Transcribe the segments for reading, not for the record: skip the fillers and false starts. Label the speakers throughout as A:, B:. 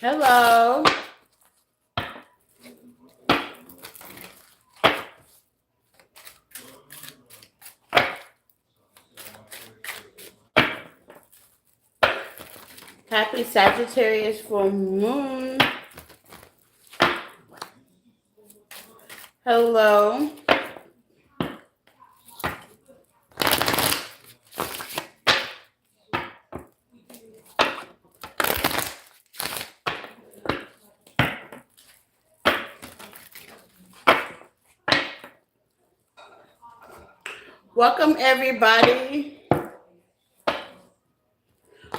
A: Hello. Happy Sagittarius full moon. Hello. Welcome everybody.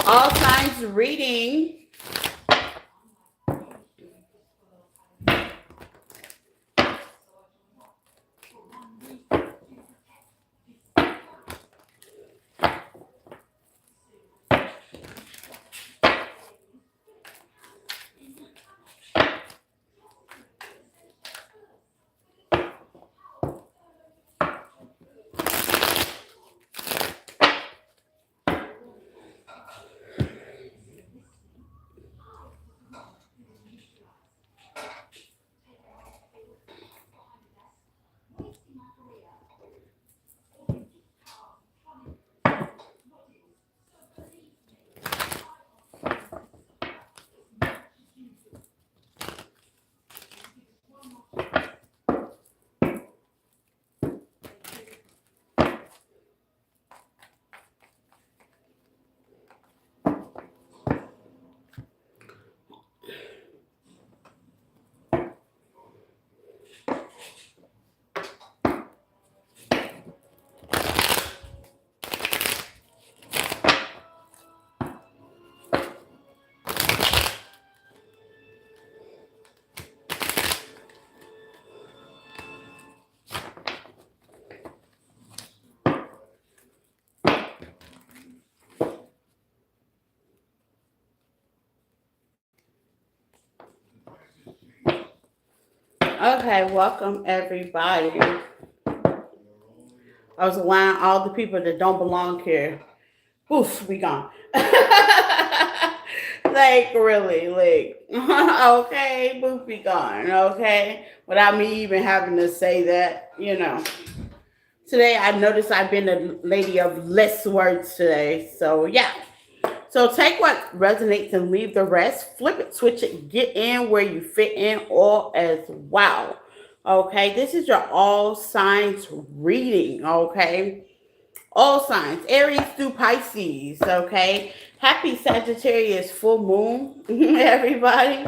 A: All signs reading. Okay, welcome everybody. I was allowing all the people that don't belong here. Poof, we gone. Like really, like okay, poof, be gone. Okay, without me even having to say that. Today I noticed I've been a lady of less words today. So yeah. So take what resonates and leave the rest. Flip it, switch it, get in where you fit in all as wow. Okay, this is your all signs reading. Okay, all signs, Aries through Pisces. Okay, happy Sagittarius full moon, everybody.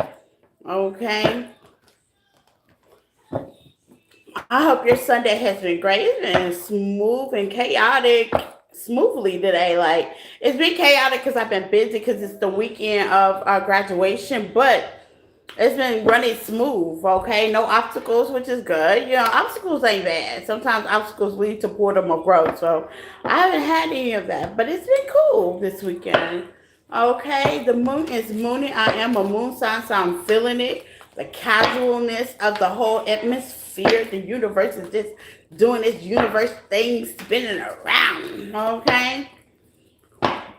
A: Okay, I hope your Sunday has been great. It's been smooth and chaotic, smoothly today. Like it's been chaotic because I've been busy because it's the weekend of our graduation, but it's been running smooth. Okay, no obstacles, which is good. Obstacles ain't bad. Sometimes obstacles lead to boredom or growth. So I haven't had any of that, but it's been cool this weekend. Okay, the moon is mooning. I am a moon sign, so I'm feeling it. The casualness of the whole atmosphere. The universe is just doing its universe thing, spinning around. Okay,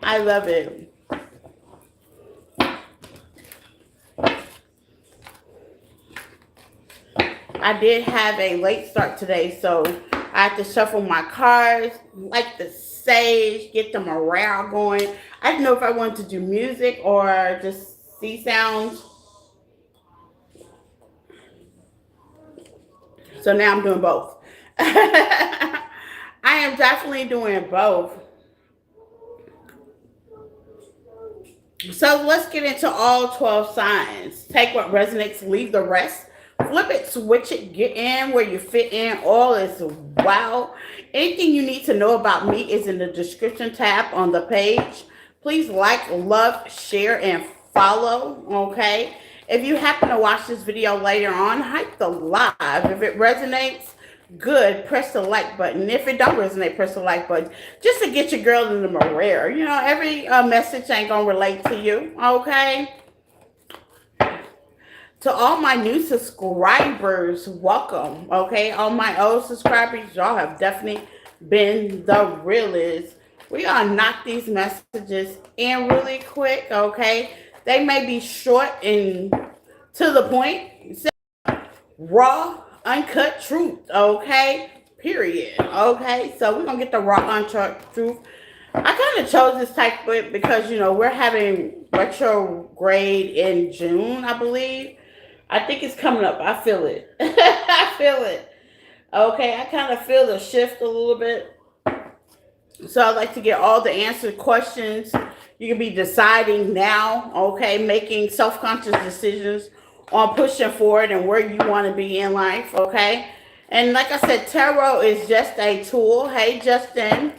A: I love it. I did have a late start today, so I had to shuffle my cards, like the sage, get the morale going. I didn't know if I wanted to do music or just see sounds. So now I'm doing both. I am definitely doing both. So let's get into all 12 signs. Take what resonates, leave the rest. Flip it, switch it, get in where you fit in. All is wow. Anything you need to know about me is in the description tab on the page. Please like, love, share, and follow. Okay. If you happen to watch this video later on, hype the live. If it resonates, good, press the like button. If it don't resonate, press the like button just to get your girl in the morale. Every message ain't gonna relate to you. Okay, to all my new subscribers, welcome. Okay, all my old subscribers, y'all have definitely been the realest. We gotta knock these messages in really quick. Okay, They may be short and to the point. Raw, uncut truth, okay? Period. Okay, so we're gonna get the raw, uncut truth. I kind of chose this type because we're having retrograde in June, I believe. I think it's coming up. I feel it. I feel it. Okay, I kind of feel the shift a little bit. So I'd like to get all the answered questions. You can be deciding now, okay, making self-conscious decisions on pushing forward and where you want to be in life, okay? And like I said, tarot is just a tool. Hey, Justin.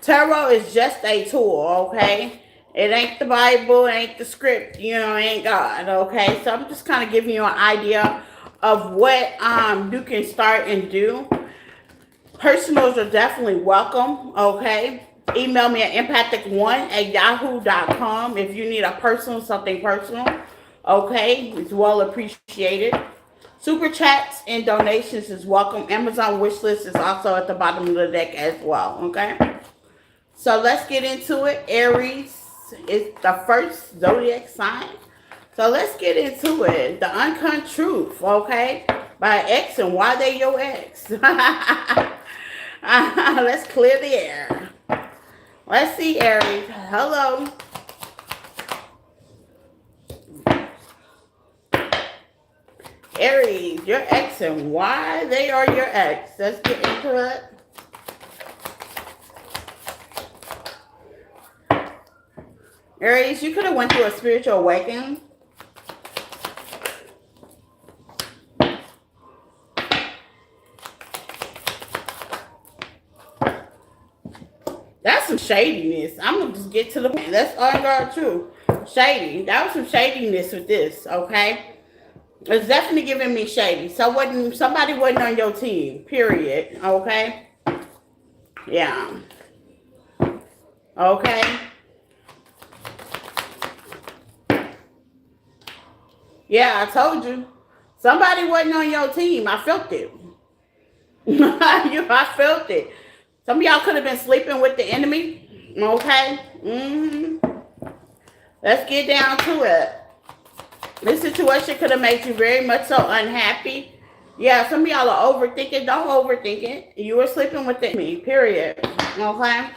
A: Tarot is just a tool, okay? It ain't the Bible, it ain't the script, it ain't God, okay? So I'm just kind of giving you an idea of what you can start and do. Personals are definitely welcome, okay? Email me at empathic1@yahoo.com if you need a personal, something personal, okay? It's well appreciated. Super chats and donations is welcome. Amazon wish list is also at the bottom of the deck as well, okay? So let's get into it. Aries is the first zodiac sign. So let's get into it. The Uncute Truth, okay? By X and why they your ex. Let's clear the air. Let's see, Aries. Hello. Aries, your ex and why they are your ex. Let's get into it. Aries, you could have went through a spiritual awakening. That's some shadiness. I'm going to just get to the point. That's all God true. Shady. That was some shadiness with this, okay? It's definitely giving me shady. So somebody wasn't on your team, period, okay? Yeah. Okay? Yeah, I told you. Somebody wasn't on your team. I felt it. I felt it. Some of y'all could have been sleeping with the enemy. Okay? Let's get down to it. This situation could have made you very much so unhappy. Yeah, some of y'all are overthinking. Don't overthink it. You were sleeping with the enemy. Period. Okay?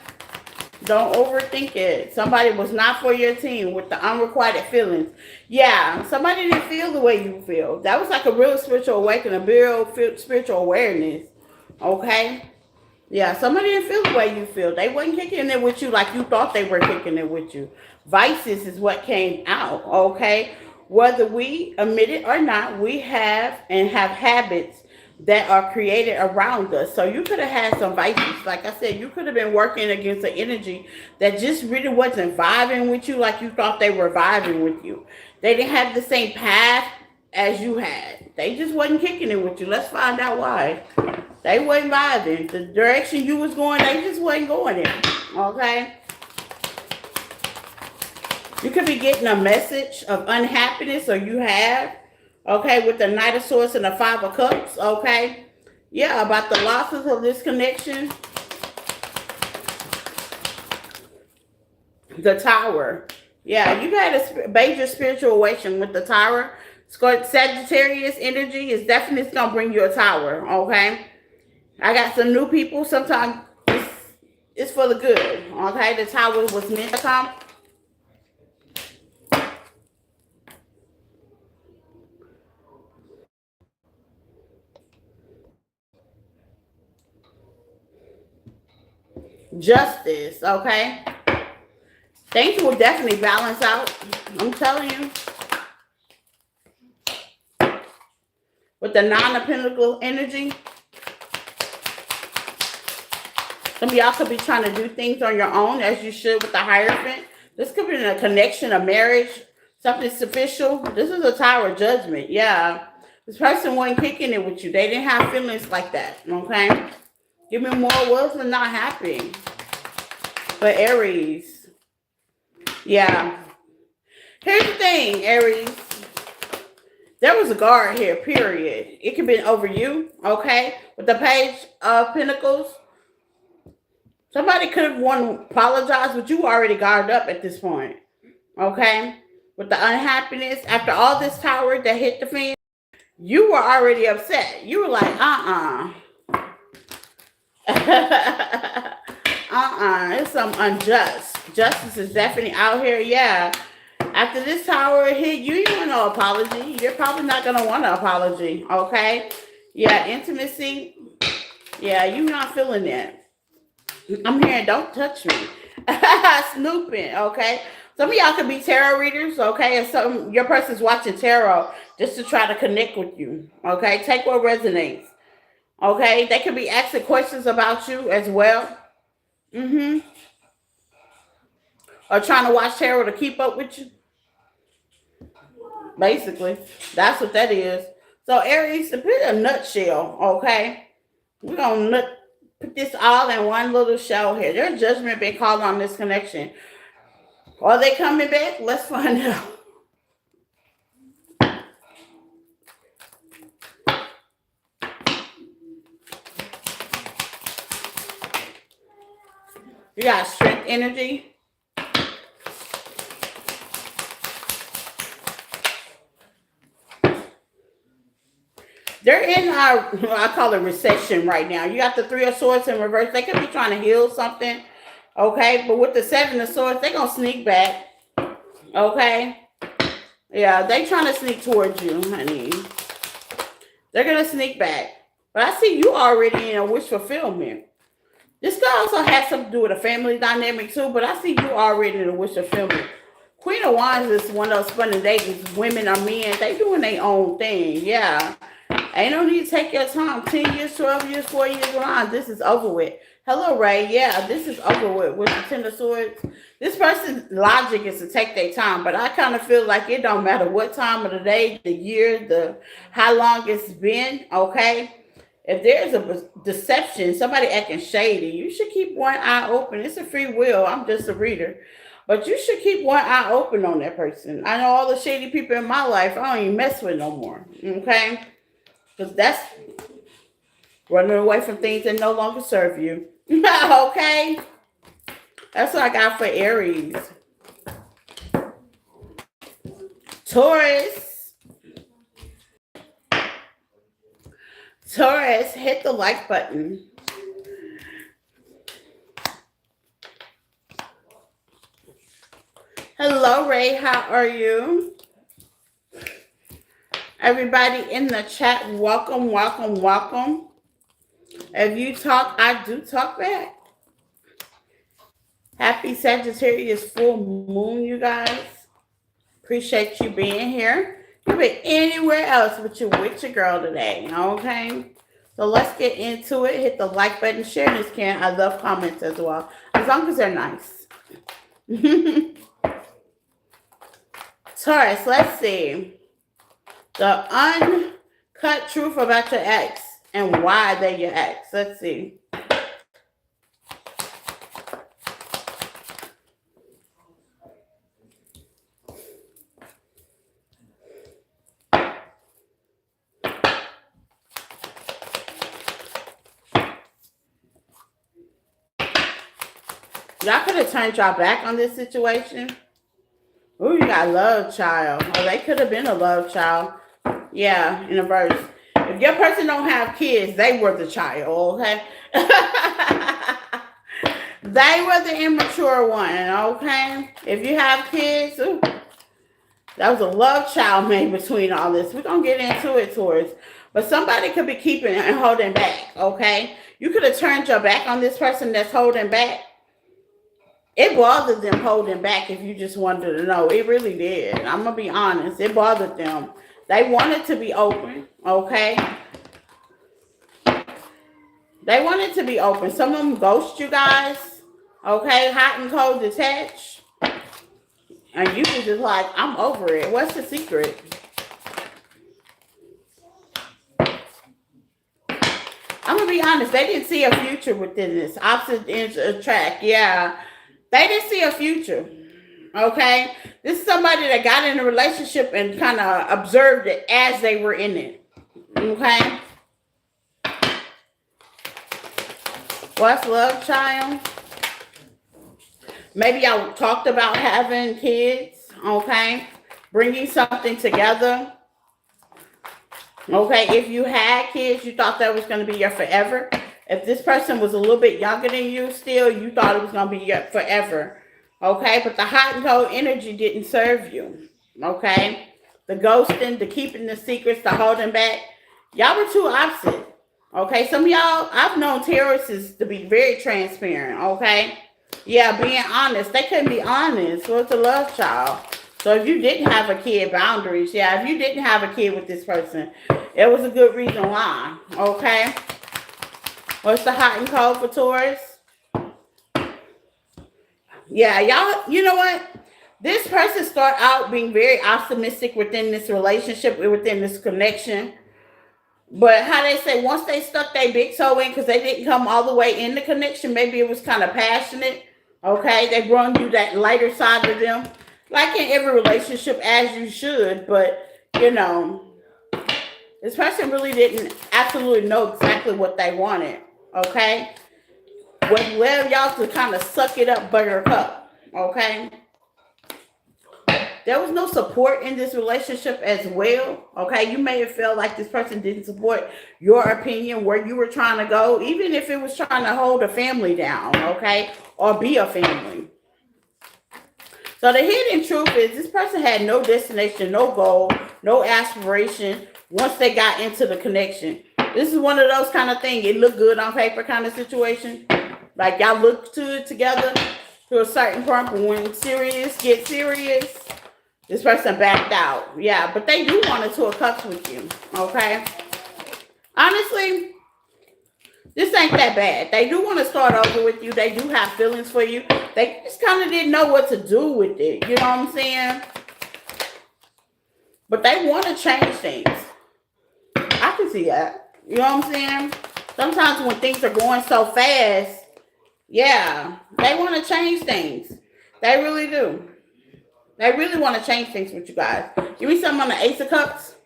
A: Don't overthink it. Somebody was not for your team with the unrequited feelings. Yeah, somebody didn't feel the way you feel. That was like a real spiritual awakening, a real spiritual awareness. Okay? Yeah, somebody didn't feel the way you feel. They wasn't kicking it with you like you thought they were kicking it with you. Vices is what came out, okay? Whether we admit it or not, we have habits that are created around us. So you could have had some vices. Like I said, you could have been working against an energy that just really wasn't vibing with you like you thought they were vibing with you. They didn't have the same path as you had. They just wasn't kicking it with you. Let's find out why. They wasn't vibing. The direction you was going, they just wasn't going in. Okay? You could be getting a message of unhappiness, or you have, okay, with the Knight of Swords and the Five of Cups, okay? Yeah, about the losses of this connection. The Tower. Yeah, you had a major spiritual awakening with the Tower. Sagittarius energy is definitely going to bring you a Tower, okay? I got some new people. Sometimes it's for the good, okay? The Tower was meant to come. Justice, okay? Things will definitely balance out. I'm telling you. With the Nine of Pentacles energy. Some of y'all could be trying to do things on your own, as you should with the Hierophant. This could be a connection, a marriage, something official. This is a Tower Judgment. Yeah. This person wasn't kicking it with you. They didn't have feelings like that, okay? Give me more. Was not happy. But Aries. Yeah. Here's the thing, Aries. There was a guard here, period. It could be over you, okay? With the Page of Pentacles. Somebody could have wanted to apologize, but you already guarded up at this point. Okay? With the unhappiness, after all this tower that hit the fan, you were already upset. You were like, it's some unjust. Justice is definitely out here. Yeah. After this tower hit, you want no apology. You're probably not gonna want an apology. Okay. Yeah, intimacy. Yeah, you're not feeling that. I'm hearing, don't touch me. Snooping. Okay. Some of y'all could be tarot readers. Okay, and some your person's watching tarot just to try to connect with you. Okay, take what resonates. Okay, they could be asking questions about you as well. Mm-hmm. Or trying to watch tarot to keep up with you. Basically, that's what that is. So Aries, to put it in a nutshell, okay, we're gonna put this all in one little show here. Their judgment been called on this connection. Are they coming back? Let's find out. You got strength energy. They're in our, I call it recession right now. You got the Three of Swords in reverse. They could be trying to heal something, okay? But with the Seven of Swords, they're going to sneak back, okay? Yeah, they trying to sneak towards you, honey. They're going to sneak back. But I see you already in a wish fulfillment. This could also have something to do with a family dynamic too, but I see you already in a wish fulfillment. Queen of Wands is one of those funny ladies. Women or men, they doing their own thing. Yeah. Ain't no need to take your time. 10 years, 12 years, 4 years around. This is over with. Hello, Ray. Yeah, this is over with the Ten of Swords. This person's logic is to take their time, but I kind of feel like it don't matter what time of the day, the year, the how long it's been, okay? If there's a deception, somebody acting shady, you should keep one eye open. It's a free will. I'm just a reader. But you should keep one eye open on that person. I know all the shady people in my life, I don't even mess with no more, okay? Because that's running away from things that no longer serve you. Okay? That's what I got for Aries. Taurus. Taurus, hit the like button. Hello, Ray. How are you? Everybody in the chat, welcome, welcome, welcome. If you talk, I do talk back. Happy Sagittarius full moon, you guys. Appreciate you being here. You could be anywhere else, but you're with your girl today, okay? So let's get into it. Hit the like button, share this can. I love comments as well, as long as they're nice. Taurus, let's see. The uncut truth about your ex and why they're your ex. Let's see. Y'all could have turned y'all back on this situation. Ooh, you got love child. Oh, they could have been a love child. Yeah, in a verse. If your person don't have kids, they were the child, okay? They were the immature one, okay? If you have kids, ooh, that was a love child made between all this. We're going to get into it, Taurus. But somebody could be keeping and holding back, okay? You could have turned your back on this person that's holding back. It bothered them holding back, if you just wanted to know. It really did. I'm going to be honest. It bothered them. They wanted to be open, okay? They wanted to be open. Some of them ghost you guys, okay? Hot and cold detached. And you was just like, I'm over it. What's the secret? I'm going to be honest. They didn't see a future within this. Opposite ends attract. Yeah. They didn't see a future. Okay? This is somebody that got in a relationship and kind of observed it as they were in it. Okay? What's love, child? Maybe y'all talked about having kids. okay? Bringing something together. Okay, if you had kids, you thought that was going to be your forever. If this person was a little bit younger than you still, you thought it was going to be your forever. Okay, but the hot and cold energy didn't serve you. Okay, the ghosting, the keeping the secrets, the holding back, y'all were too opposite. Okay, some of y'all, I've known terrorists to be very transparent. Okay, yeah, being honest. They couldn't be honest. What's a love child? So if you didn't have a kid, boundaries. Yeah, if you didn't have a kid with this person, it was a good reason why. Okay. What's the hot and cold for Taurus? Yeah, y'all, you know what? This person start out being very optimistic within this relationship, within this connection. But how they say, once they stuck their big toe in, because they didn't come all the way in the connection, maybe it was kind of passionate. Okay, they brought you that lighter side of them. Like in every relationship, as you should. But, you know, this person really didn't absolutely know exactly what they wanted. Okay? What led y'all to kind of suck it up, buttercup. Okay? There was no support in this relationship as well. Okay? You may have felt like this person didn't support your opinion, where you were trying to go, even if it was trying to hold a family down. Okay? Or be a family. So the hidden truth is this person had no destination, no goal, no aspiration once they got into the connection. This is one of those kind of things. It looked good on paper kind of situation. Like y'all look to it together to a certain point, but when serious, get serious, this person backed out. Yeah, but they do want a Two of Cups with you. Okay? Honestly, this ain't that bad. They do want to start over with you. They do have feelings for you. They just kind of didn't know what to do with it. You know what I'm saying? But they want to change things. I can see that. You know what I'm saying? Sometimes when things are going so fast, yeah, they want to change things. They really do. They really want to change things with you guys. Give me something on the Ace of Cups.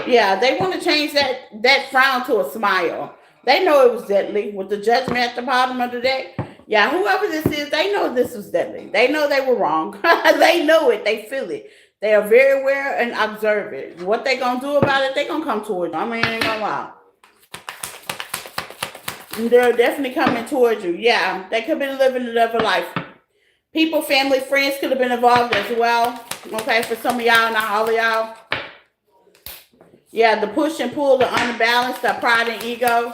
A: Yeah, they want to change that frown to a smile. They know it was deadly with the Judgment at the bottom of the deck. Yeah, whoever this is, they know this was deadly. They know they were wrong. They know it. They feel it. They are very aware and observant. What they gonna do about it? They gonna come towards you. I mean, ain't gonna lie. They're definitely coming towards you. Yeah, they could have been living another life. People, family, friends could have been involved as well. Okay, for some of y'all, not all of y'all. Yeah, the push and pull, the unbalance, the pride and ego.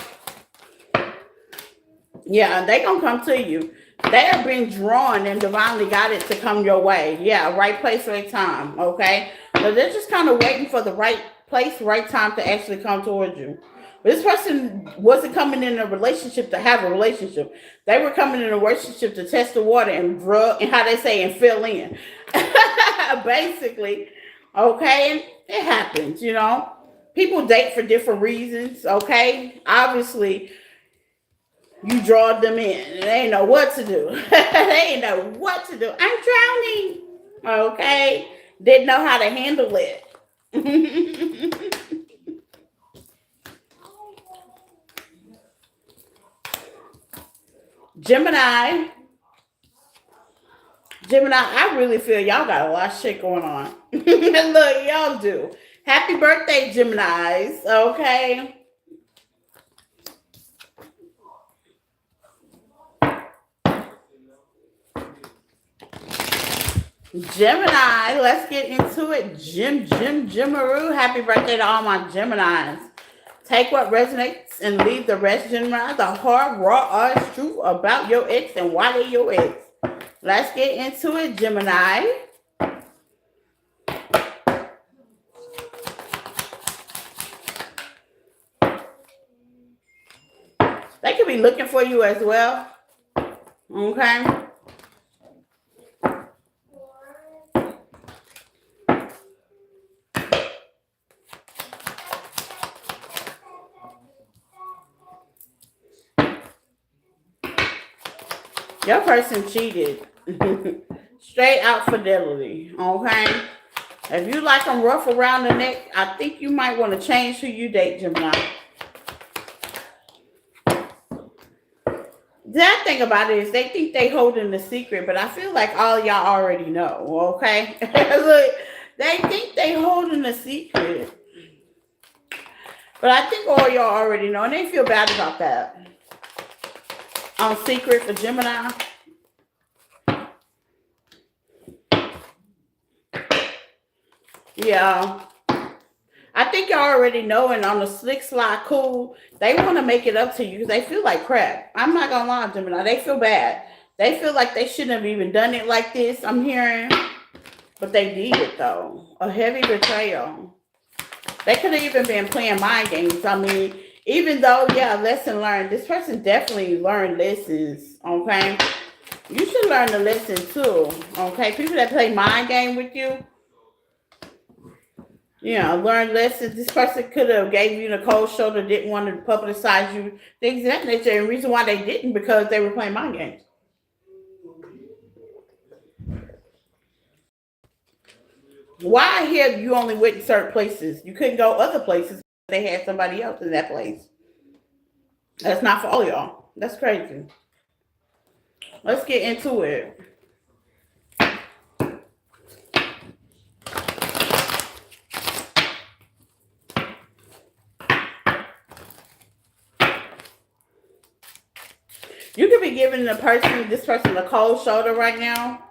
A: Yeah, they gonna come to you. They have been drawn and divinely guided to come your way. Yeah, right place, right time. Okay, so they're just kind of waiting for the right place, right time to actually come towards you. But this person wasn't coming in a relationship to have a relationship. They were coming in a relationship to test the water and drug, and how they say, and fill in. Basically, okay, and it happens, you know. People date for different reasons, okay? Obviously, you draw them in. And they ain't know what to do. They ain't know what to do. I'm drowning, okay? Didn't know how to handle it. Gemini, I really feel y'all got a lot of shit going on. Look, y'all do. Happy birthday, Geminis, okay? Gemini, let's get into it. Jimaroo. Happy birthday to all my Geminis. Take what resonates and leave the rest, Gemini. The hard, raw, honest truth about your ex and why they're your ex. Let's get into it, Gemini. They could be looking for you as well. Okay. Your person cheated. Straight out fidelity. Okay. If you like them rough around the neck, I think you might want to change who you date, Gemini. That thing about it is they think they holding the secret, but I feel like all y'all already know, okay? Look, they think they holding the secret. But I think all y'all already know, and they feel bad about that. On secret for Gemini. Yeah. I think y'all already know, and on the slick slide cool, they want to make it up to you because they feel like crap. I'm not gonna lie, Gemini. They feel bad. They feel like they shouldn't have even done it like this. I'm hearing, but they did though. A heavy betrayal. They could have even been playing mind games. I mean, even though, yeah, lesson learned. This person definitely learned lessons. Okay, you should learn the lesson too. Okay, people that play mind game with you, yeah, learn lessons. This person could have gave you the cold shoulder, didn't want to publicize you, things of that nature. And the reason why they didn't because they were playing mind games. Why I hear you only went in certain places? You couldn't go other places. They had somebody else in that place. That's not for all y'all. That's crazy. Let's get into it. You could be giving this person a cold shoulder right now.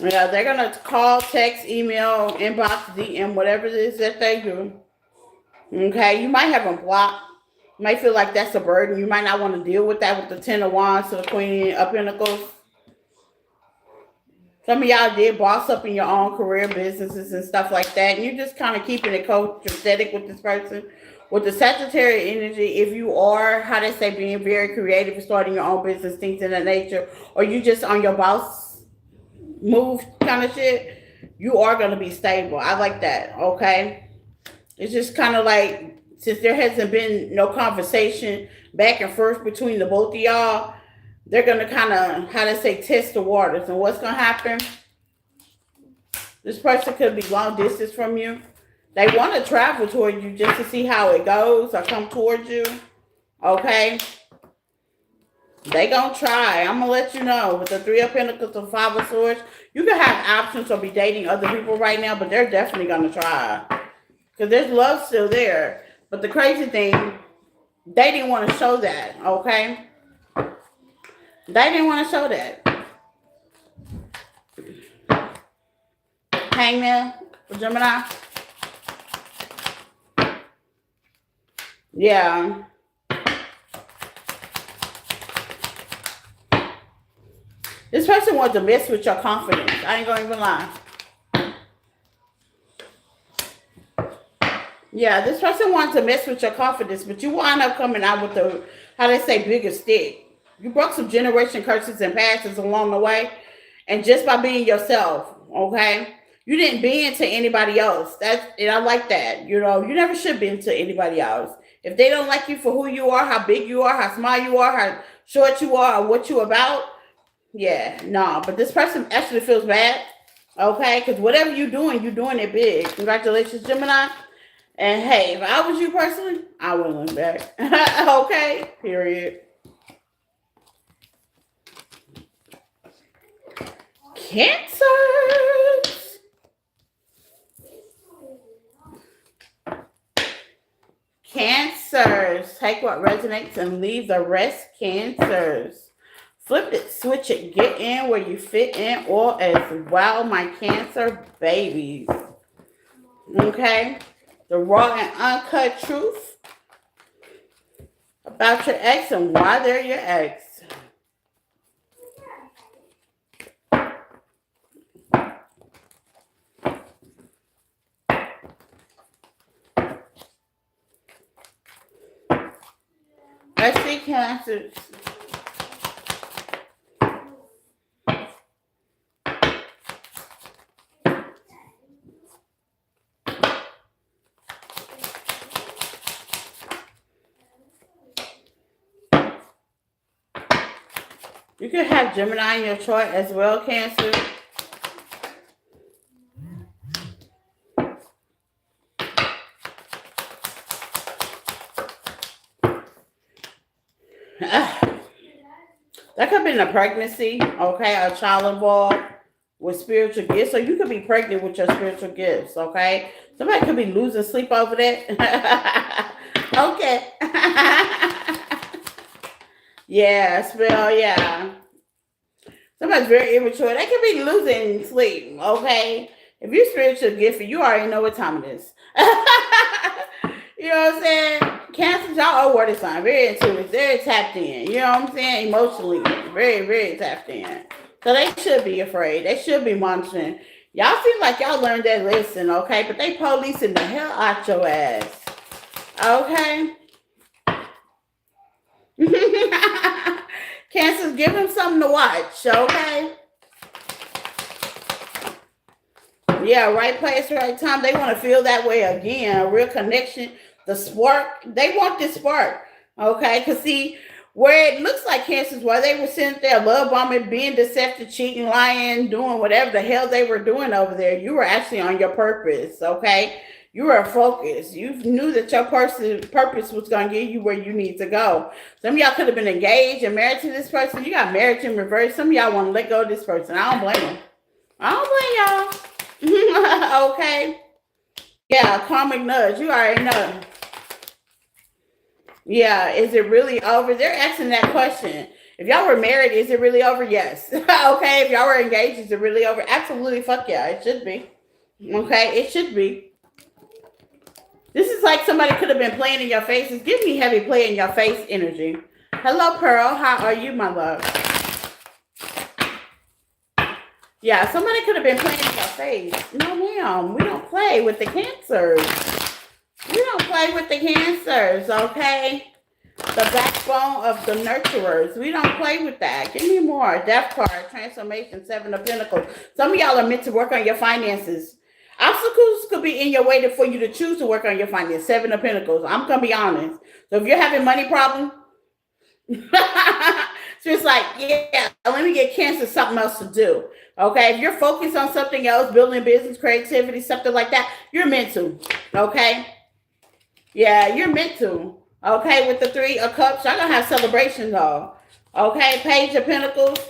A: Yeah, they're gonna call, text, email, inbox, DM, whatever it is that they do. Okay, you might have them blocked. You might feel like that's a burden. You might not want to deal with that with the Ten of Wands to the Queen of Pentacles. Some of y'all did boss up in your own career businesses and stuff like that. And you're just kind of keeping it copacetic with this person. With the Sagittarius energy, if you are, how they say, being very creative and starting your own business, things of that nature, or you just on your boss move kind of shit, you are going to be stable. I like that, okay? It's just kind of like, since there hasn't been no conversation back and forth between the both of y'all, they're going to kind of, how they say, test the waters. And what's going to happen? This person could be long distance from you. They want to travel towards you just to see how it goes or come towards you. Okay? They gonna try. I'm gonna let you know. With the Three of Pentacles and Five of Swords, you can have options or be dating other people right now, but they're definitely gonna try. Because there's love still there. But the crazy thing, they didn't want to show that, okay? They didn't want to show that. Hangman for Gemini. Yeah. This person wants to mess with your confidence. I ain't gonna even lie. Yeah, this person wants to mess with your confidence, but you wind up coming out with the, how they say, bigger stick. You broke some generation curses and passes along the way. And just by being yourself, okay? You didn't bend to anybody else. And I like that. You know, you never should bend to anybody else. If they don't like you for who you are, how big you are, how small you are, how short you are, or what you about, yeah, no. But this person actually feels bad, okay? Because whatever you're doing it big. Congratulations, Gemini. And hey, if I was you personally, I wouldn't look back. Okay, period. Cancers. Cancers. Take what resonates and leave the rest. Cancers. Flip it, switch it, get in where you fit in, or as well, my Cancer babies. Okay? The raw and uncut truth about your ex and why they're your ex. Let's see, Cancers. You could have Gemini in your chart as well, Cancer. That could have been a pregnancy, okay, a child involved with spiritual gifts. So you could be pregnant with your spiritual gifts, okay? Somebody could be losing sleep over that. Okay. Yeah, spell, yeah. Somebody's very immature. They could be losing sleep, okay? If you're spiritual gifted, you already know what time it is. You know what I'm saying? Cancers, y'all are water sign. Very intuitive. Very tapped in. You know what I'm saying? Emotionally. Very, very tapped in. So they should be afraid. They should be monitoring. Y'all seem like y'all learned that lesson, okay? But they policing the hell out your ass. Okay? Cancers, give them something to watch, okay? Yeah, right place, right time. They want to feel that way again. A real connection. The spark. They want this spark. Okay? Because see, where it looks like cancers, while they were sitting there love bombing, being deceptive, cheating, lying, doing whatever the hell they were doing over there, you were actually on your purpose. Okay? You were focused. You knew that your purpose was going to get you where you need to go. Some of y'all could have been engaged and married to this person. You got married in reverse. Some of y'all want to let go of this person. I don't blame them. I don't blame y'all. Okay. Yeah, karmic nudge. You already know. Yeah, is it really over? They're asking that question. If y'all were married, is it really over? Yes. Okay. If y'all were engaged, is it really over? Absolutely. Fuck yeah. It should be. Okay. It should be. This is like somebody could have been playing in your face. It's giving me heavy play in your face energy. Hello, Pearl. How are you, my love? Yeah, somebody could have been playing in your face. No, ma'am. We don't play with the cancers. We don't play with the cancers, okay? The backbone of the nurturers. We don't play with that. Give me more. Death card, transformation, 7 of Pentacles. Some of y'all are meant to work on your finances. Obstacles could be in your way for you to choose to work on your finances. 7 of Pentacles. I'm going to be honest. So if you're having money problems, so it's like, yeah, let me get cancer something else to do. Okay, if you're focused on something else, building business, creativity, something like that, you're meant to. Okay, yeah, you're meant to. Okay, with the 3 of Cups, y'all gonna have celebrations though. Okay, Page of Pentacles.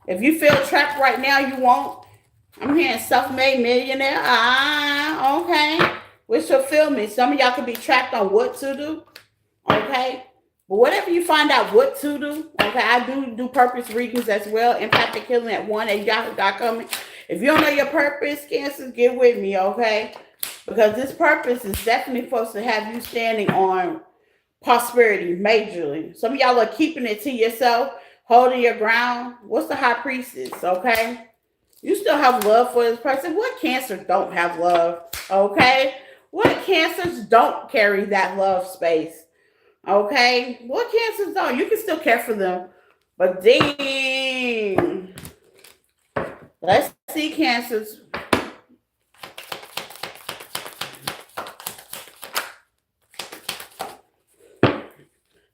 A: If you feel trapped right now, you won't. I'm hearing self-made millionaire. Okay. Which fulfillment. Some of y'all could be trapped on what to do. Okay. But whatever you find out what to do, okay, I do purpose readings as well. Empathic healing at 1@yahoo.com. If you don't know your purpose, Cancers, get with me, okay? Because this purpose is definitely supposed to have you standing on prosperity majorly. Some of y'all are keeping it to yourself, holding your ground. What's the High Priestess, okay? You still have love for this person. What Cancers don't have love, okay? What Cancers don't carry that love space? Okay, what Cancers don't? You can still care for them, but dang, let's see, Cancers.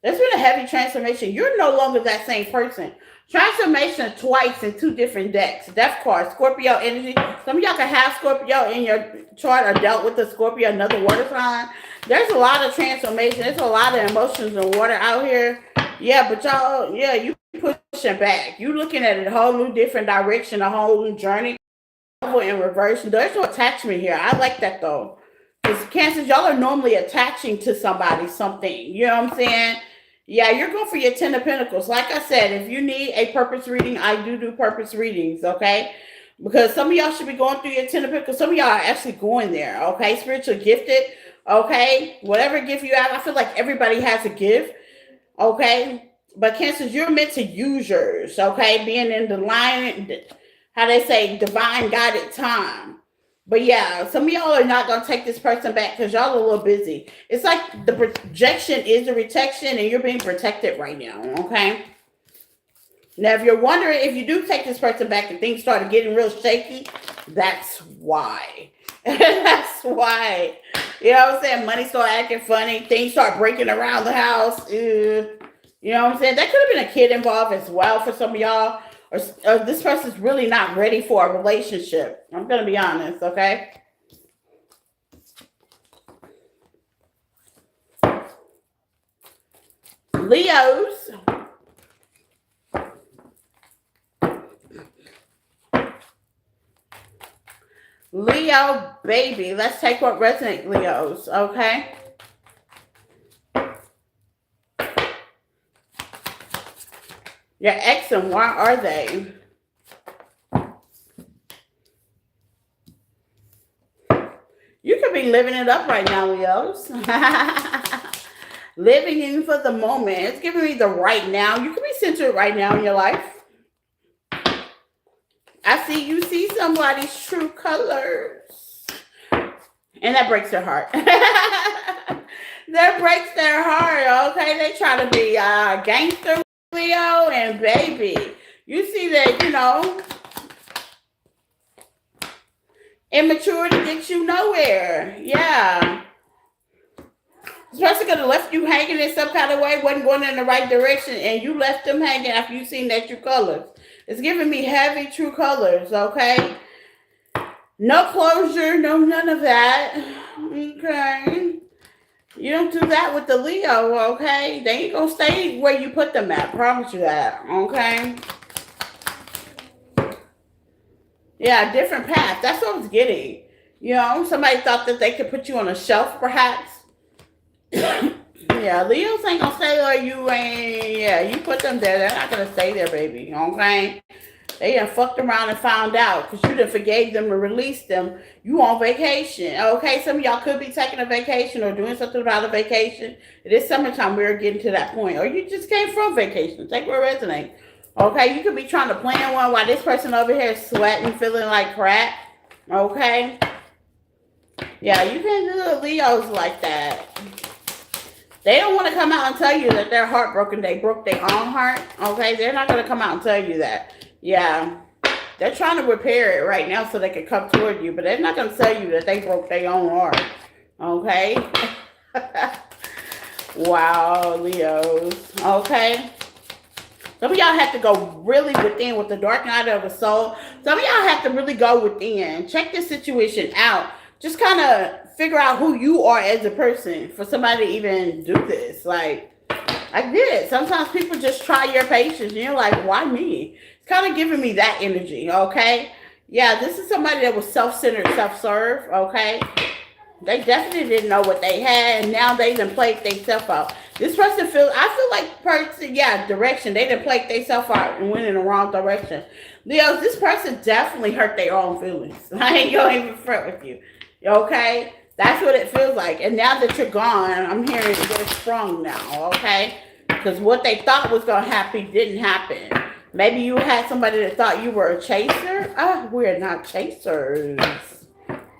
A: There's been a heavy transformation. You're no longer that same person. Transformation twice in 2 different decks. Death card, Scorpio energy. Some of y'all can have Scorpio in your chart or dealt with the Scorpio, another water sign. There's a lot of transformation. There's a lot of emotions and water out here. Yeah, but y'all, yeah, you pushing back. You looking at it a whole new different direction, a whole new journey. In reverse. There's no attachment here. I like that though. Because Cancers, y'all are normally attaching to somebody, something. You know what I'm saying? Yeah, you're going for your 10 of Pentacles. Like I said, if you need a purpose reading, I do purpose readings, okay? Because some of y'all should be going through your 10 of Pentacles. Some of y'all are actually going there, okay? Spiritual gifted, okay? Whatever gift you have, I feel like everybody has a gift, okay? But Cancers, you're meant to use yours, okay? Being in the line, how they say, divine guided time. But yeah, some of y'all are not going to take this person back because y'all are a little busy. It's like the projection is the protection and you're being protected right now, okay? Now, if you're wondering if you do take this person back and things started getting real shaky, that's why. That's why. You know what I'm saying? Money start acting funny. Things start breaking around the house. You know what I'm saying? There could have been a kid involved as well for some of y'all. Or this person's really not ready for a relationship. I'm going to be honest, okay? Leos. Leo, baby. Let's take what resonates, Leos, okay? Your ex and why are they? You could be living it up right now, Leos. Living in for the moment. It's giving me the right now. You could be centered right now in your life. I see you see somebody's true colors. And that breaks their heart. That breaks their heart, okay? They try to be gangster, Leo, and baby. You see that, immaturity gets you nowhere. Yeah. This person could have left you hanging in some kind of way, wasn't going in the right direction, and you left them hanging after you seen that true colors. It's giving me heavy true colors, okay? No closure, no none of that. Okay. You don't do that with the Leo, okay? They ain't gonna stay where you put them at. Promise you that, okay? Yeah, different path. That's what I was getting. Somebody thought that they could put you on a shelf, perhaps. Yeah, Leos ain't gonna stay where you ain't. Yeah, you put them there. They're not gonna stay there, baby. Okay? They done fucked around and found out because you done forgave them and released them. You on vacation. Okay? Some of y'all could be taking a vacation or doing something about a vacation. It is summertime. We're getting to that point. Or you just came from vacation. Take what resonates. Okay? You could be trying to plan one while this person over here is sweating, feeling like crap. Okay? Yeah, you can't do the Leos like that. They don't want to come out and tell you that they're heartbroken. They broke their own heart. Okay? They're not going to come out and tell you that. Yeah. They're trying to repair it right now so they can come toward you. But they're not going to tell you that they broke their own heart. Okay? Wow, Leos. Okay? Some of y'all have to go really within with the dark night of the soul. Some of y'all have to really go within. Check this situation out. Just kind of figure out who you are as a person for somebody to even do this. Like, I get it. Sometimes people just try your patience and you're like, why me? It's kind of giving me that energy, okay? Yeah, this is somebody that was self-centered, self-serve, okay? They definitely didn't know what they had, and now they done played themselves out. This person I feel like direction. They done played themselves out and went in the wrong direction. Leos, this person definitely hurt their own feelings. I ain't gonna even fret with you. Okay? That's what it feels like. And now that you're gone, I'm hearing they're strong now, okay? Because what they thought was going to happen didn't happen. Maybe you had somebody that thought you were a chaser. We're not chasers.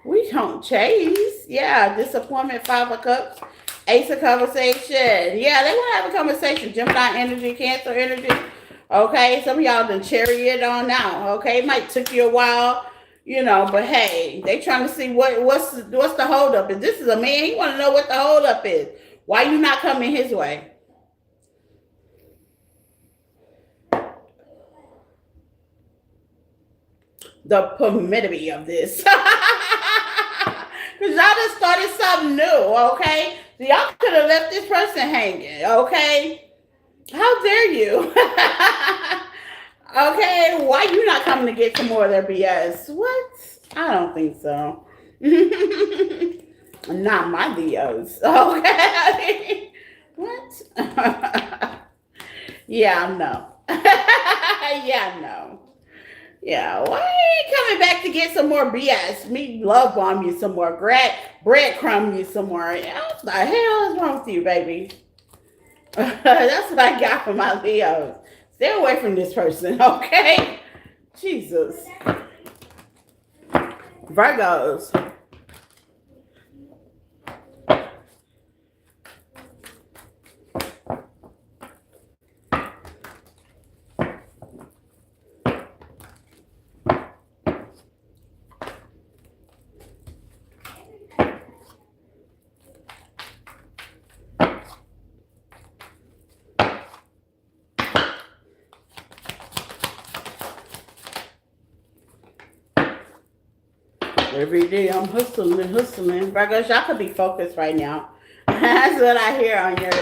A: We don't chase. Yeah, disappointment, 5 of Cups, Ace of Conversation. Yeah, they want to have a conversation. Gemini energy, Cancer energy. Okay, some of y'all done chariot on now. Okay, it might took you a while. But hey, they trying to see what's the holdup. If this is a man, he want to know what the holdup is. Why you not coming his way? The permittity of this. Because y'all just started something new, okay? So y'all could have left this person hanging, okay? How dare you? Okay, why you not coming to get some more of their BS? What? I don't think so. Not my Leos. Okay. What? Yeah, no. Yeah, no. Yeah, why ain't coming back to get some more BS? Me love bomb you some more. Breadcrumb you some more. What the hell is wrong with you, baby? That's what I got for my Leos. Stay away from this person, okay? Jesus. Virgos. Every day I'm hustling. Virgos, y'all could be focused right now. That's what I hear on your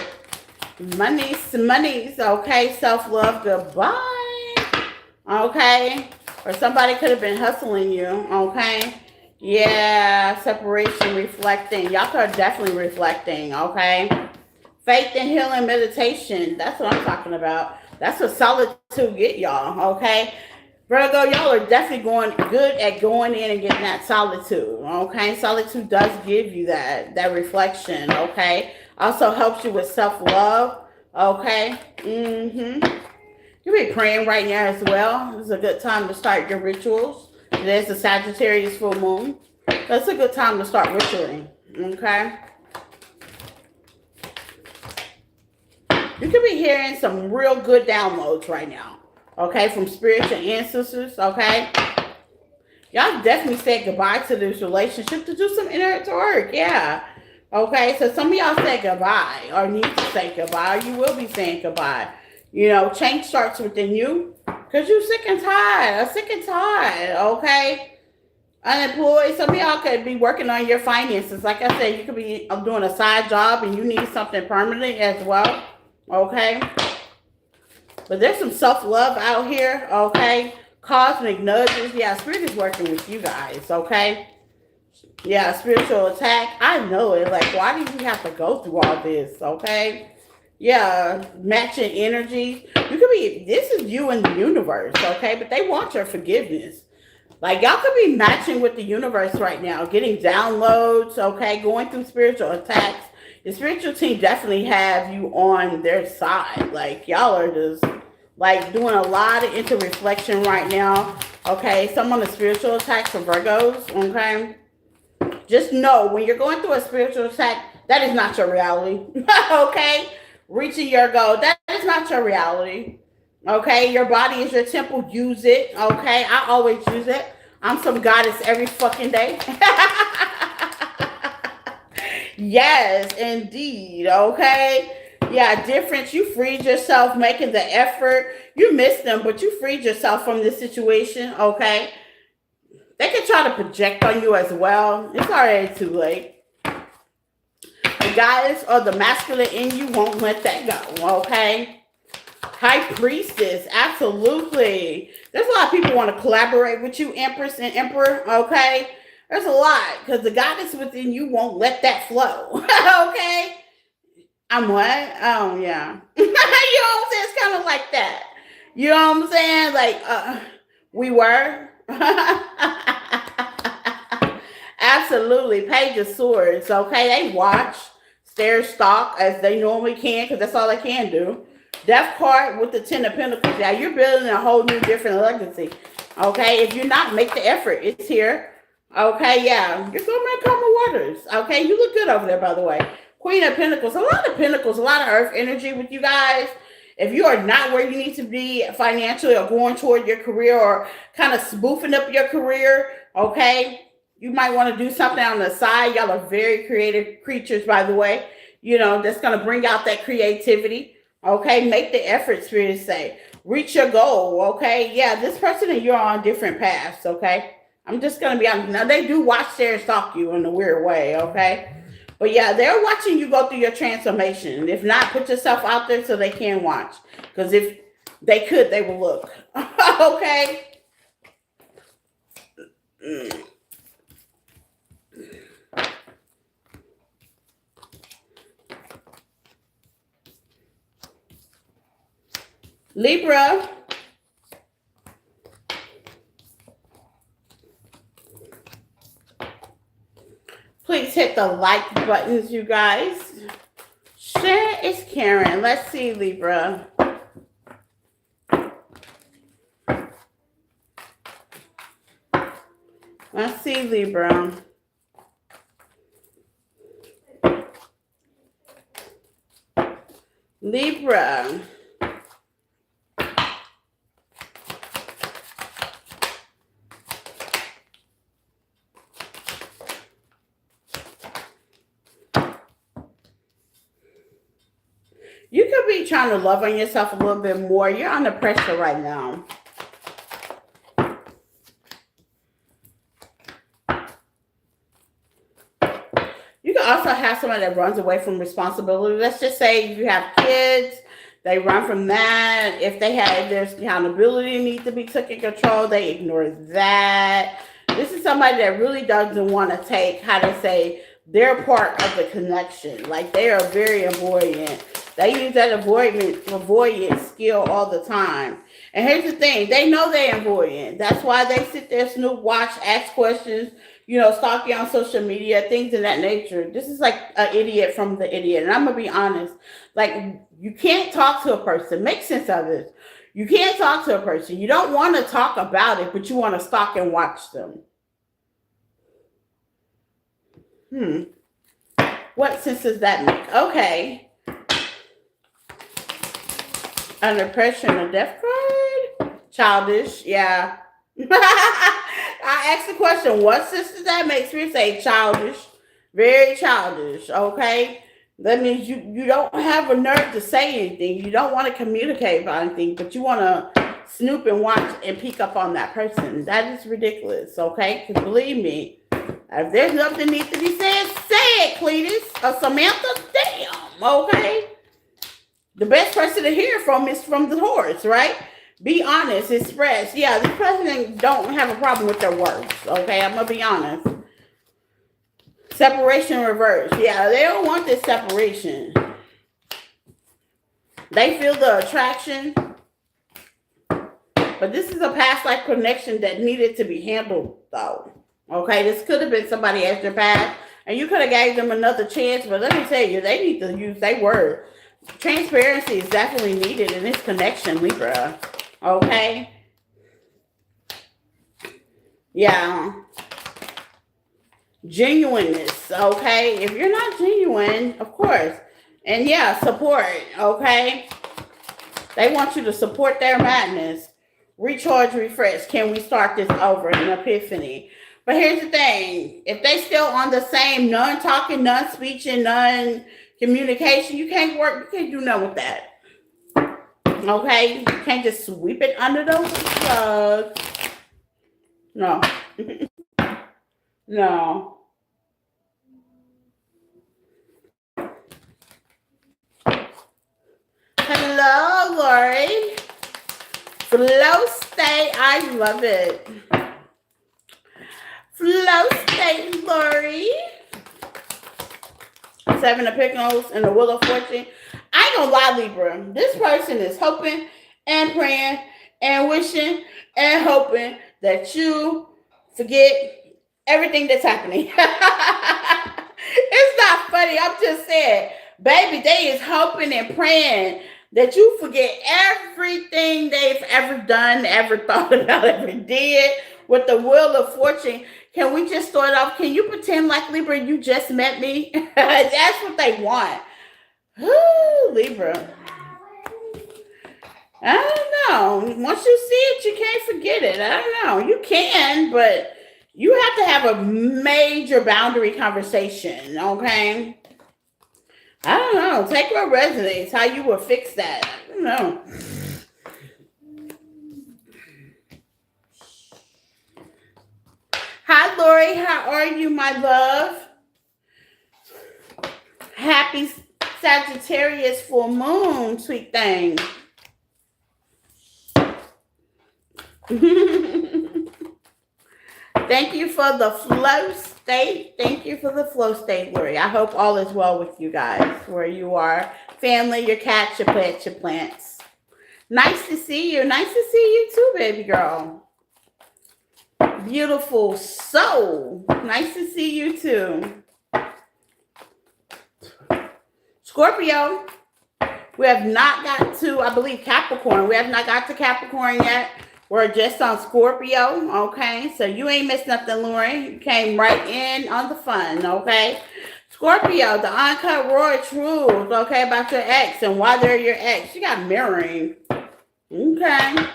A: monies, okay? Self-love, goodbye. Okay? Or somebody could have been hustling you, okay? Yeah, separation, reflecting. Y'all are definitely reflecting, okay? Faith and healing meditation. That's what I'm talking about. That's what solitude get y'all, okay? Virgo, y'all are definitely going good at going in and getting that solitude, okay? Solitude does give you that reflection, okay? Also helps you with self-love, okay? You be praying right now as well. It's a good time to start your rituals. Today's the Sagittarius full moon. That's a good time to start ritualing, okay? You could be hearing some real good downloads right now, okay, from spiritual ancestors, okay? Y'all definitely said goodbye to this relationship to do some inner work, yeah. Okay, so some of y'all said goodbye or need to say goodbye, or you will be saying goodbye. You know, change starts within you because you're sick and tired, okay? Unemployed, some of y'all could be working on your finances. Like I said, you could be doing a side job and you need something permanent as well, okay? But there's some self-love out here, okay? Cosmic nudges. Yeah, spirit is working with you guys, okay? Yeah, spiritual attack. I know it. Like, why do you have to go through all this, okay? Yeah, matching energy. You could be, this is you in the universe, okay? But they want your forgiveness. Like, y'all could be matching with the universe right now, getting downloads, okay? Going through spiritual attacks. The spiritual team definitely have you on their side. Like, y'all are just like doing a lot of inter-reflection right now. Okay, some on the spiritual attacks for Virgos, okay? Just know when you're going through a spiritual attack, that is not your reality. Okay? Reaching your goal, that is not your reality. Okay? Your body is your temple. Use it. Okay? I always use it. I'm some goddess every fucking day. Yes, indeed. Okay? Yeah, difference. You freed yourself making the effort. You missed them, but you freed yourself from this situation. Okay? They can try to project on you as well. It's already too late. The goddess or the masculine in you won't let that go, okay? High priestess, absolutely. There's a lot of people want to collaborate with you, Empress and Emperor, okay? There's a lot, because the goddess within you won't let that flow, okay? I'm what? Oh, yeah. You know what I'm saying? It's kind of like that. You know what I'm saying? Like, we were. Absolutely. Page of Swords, okay? They watch, stare, stalk as they normally can because that's all they can do. Death card with the Ten of Pentacles. Yeah, you're building a whole new different legacy. Okay? If you're not, make the effort. It's here. Okay, yeah. You're going to calmer waters. Okay? You look good over there, by the way. Queen of Pentacles. A lot of Pentacles, a lot of Earth energy with you guys. If you are not where you need to be financially or going toward your career or kind of spoofing up your career, okay, you might want to do something on the side. Y'all are very creative creatures, by the way. You know, that's going to bring out that creativity. Okay, make the effort, Spirit say. Reach your goal, okay? Yeah, this person and you're on different paths, okay? I'm just going to be honest. Now, they do watch, stare, and stalk you in a weird way, okay? But yeah, they're watching you go through your transformation. If not, put yourself out there so they can watch. Because if they could, they will look. Okay? Libra. Please hit the like buttons, you guys. Share is Karen. Let's see, Libra. Let's see, Libra. Libra. You could be trying to love on yourself a little bit more. You're under pressure right now. You can also have somebody that runs away from responsibility. Let's just say you have kids. They run from that. If there's accountability need to be taken control, they ignore that. This is somebody that really doesn't want to take, how to say, their part of the connection. Like they are very avoidant. They use that avoidance skill all the time. And here's the thing, they know they're avoidant. That's why they sit there, snoop, watch, ask questions, stalk you on social media, things of that nature. This is like an idiot from the idiot. And I'm gonna be honest. Like you can't talk to a person. Make sense of it. You can't talk to a person. You don't want to talk about it, but you want to stalk and watch them. What sense does that make? Okay. Under pressure and a death card? Childish, yeah. I asked the question, what sense does that make? We say childish. Very childish, okay? That means you don't have a nerve to say anything. You don't want to communicate about anything, but you want to snoop and watch and peek up on that person. That is ridiculous, okay? Because believe me, if there's nothing needs to be said, say it, Cletus or Samantha. Damn, okay? The best person to hear from is from the horse, right? Be honest, express. Yeah, this person don't have a problem with their words, okay? I'm going to be honest. Separation reverse. Yeah, they don't want this separation. They feel the attraction. But this is a past life connection that needed to be handled, though. Okay, this could have been somebody as your past. And you could have gave them another chance. But let me tell you, they need to use their word. Transparency is definitely needed in this connection, Libra. Okay? Yeah. Genuineness, okay? If you're not genuine, of course. And yeah, support, okay? They want you to support their madness. Recharge, refresh. Can we start this over? An epiphany. But here's the thing. If they still on the same non-talking, non-speeching, non-communication, you can't work. You can't do nothing with that. Okay? You can't just sweep it under the rug. No. No. Hello, Lori. Flow state. I love it. Flow state, Lori. Seven of Pentacles and the Wheel of Fortune. I ain't gonna lie, Libra. This person is hoping and praying and wishing and hoping that you forget everything that's happening. It's not funny. I'm just saying, baby, they is hoping and praying that you forget everything they've ever done, ever thought about, ever did. With the Wheel of Fortune, can we just start off? Can you pretend like, Libra, you just met me? That's what they want. Ooh, Libra. I don't know. Once you see it, you can't forget it. I don't know. You can, but you have to have a major boundary conversation, okay? I don't know. Take what resonates. How you will fix that. I don't know. Hi, Lori. How are you, my love? Happy Sagittarius full moon, sweet thing. Thank you for the flow state. Thank you for the flow state, Lori. I hope all is well with you guys where you are. Family, your cats, your pets, your plants. Nice to see you. Nice to see you too, baby girl. Beautiful soul. Nice to see you too. Scorpio. We have not got to, I believe, Capricorn. We have not got to Capricorn yet. We're just on Scorpio, okay? So you ain't missed nothing, Lori. You came right in on the fun, okay? Scorpio, the uncut raw truth, okay, about your ex and why they're your ex. You got mirroring. Okay.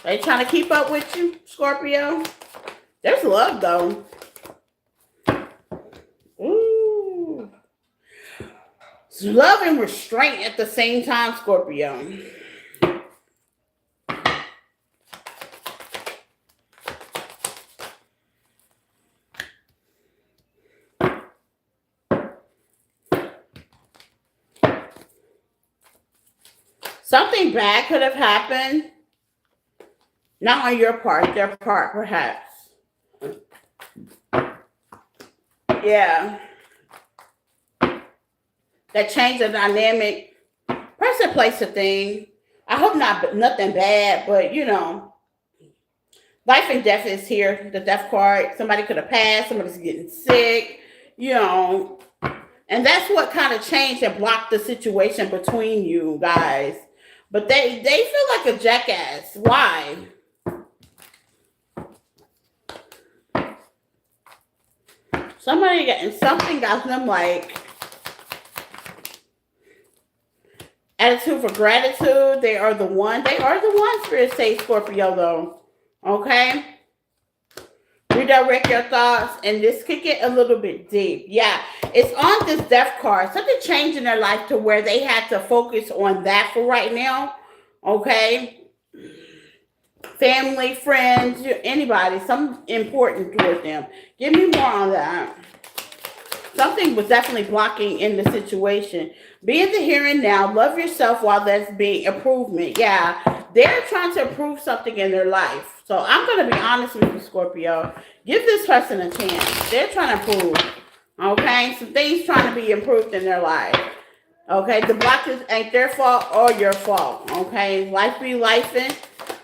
A: They trying to keep up with you, Scorpio. There's love, though. Ooh. It's love and restraint at the same time, Scorpio. Something bad could have happened. Not on your part, their part, perhaps. Yeah, that change of dynamic. Person, place, a thing. I hope not nothing bad, but life and death is here. The death card. Somebody could have passed. Somebody's getting sick. You know, and that's what kind of changed and blocked the situation between you guys. But they feel like a jackass. Why? Something got them like attitude for gratitude. They are the one. They are the one. Spirit say Scorpio though. Okay. Redirect your thoughts, and this could get a little bit deep. Yeah, it's on this death card. Something changed in their life to where they had to focus on that for right now. Okay. Family, friends, anybody, something important towards them. Give me more on that. Something was definitely blocking in the situation. Be in the here and now. Love yourself while that's being improvement. Yeah, they're trying to improve something in their life. So I'm going to be honest with you, Scorpio. Give this person a chance. They're trying to improve. Okay, some things trying to be improved in their life. Okay, the blockage ain't their fault or your fault. Okay, life be lifing.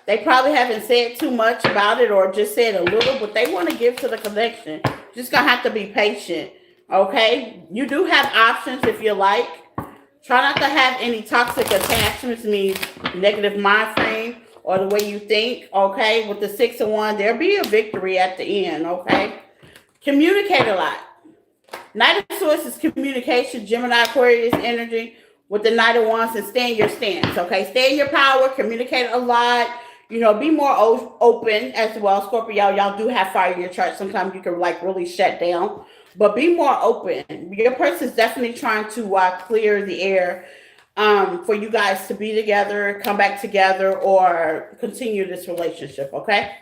A: They probably haven't said too much about it or just said a little, but they want to give to the connection. Just going to have to be patient. Okay, you do have options if you like. Try not to have any toxic attachments, means negative mind frame or the way you think. Okay, with the 6 of Wands, there'll be a victory at the end. Okay, communicate a lot. Knight of Swords is communication, Gemini, Aquarius energy with the Knight of Wands, and stay in your stance. Okay, stay in your power, communicate a lot. Be more open as well, Scorpio. Y'all do have fire in your chart. Sometimes you can like really shut down. But be more open. Your person's definitely trying to clear the air for you guys to be together, come back together, or continue this relationship, okay?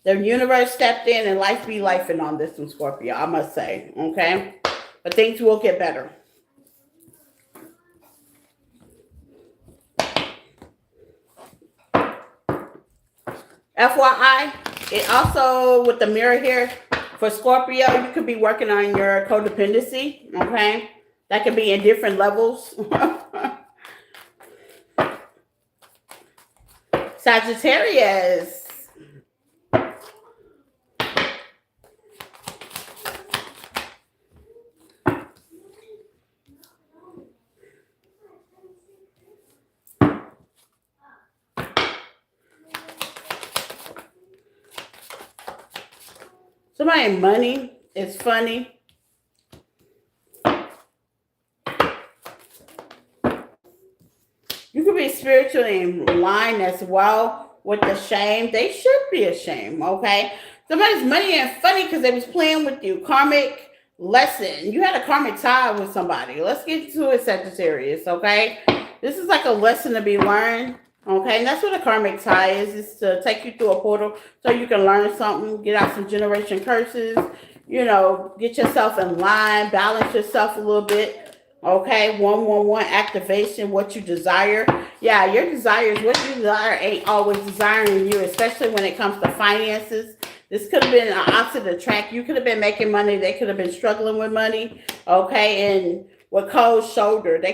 A: The universe stepped in and life be lifing on this one, Scorpio, I must say, okay? But things will get better. FYI, it also, with the mirror here, for Scorpio, you could be working on your codependency, okay? That could be in different levels. Sagittarius. Somebody money is funny. You could be spiritually in line as well with the shame. They should be ashamed, okay? Somebody's money ain't funny because they was playing with you. Karmic lesson. You had a karmic tie with somebody. Let's get to it, Sagittarius, okay? This is like a lesson to be learned. Okay, and that's what a karmic tie is to take you through a portal so you can learn something, get out some generation curses, get yourself in line, balance yourself a little bit. Okay, 111 activation, what you desire. Yeah, your desires, what you desire ain't always desiring you, especially when it comes to finances. This could have been an opposite attract. You could have been making money. They could have been struggling with money. Okay, and with cold shoulder. You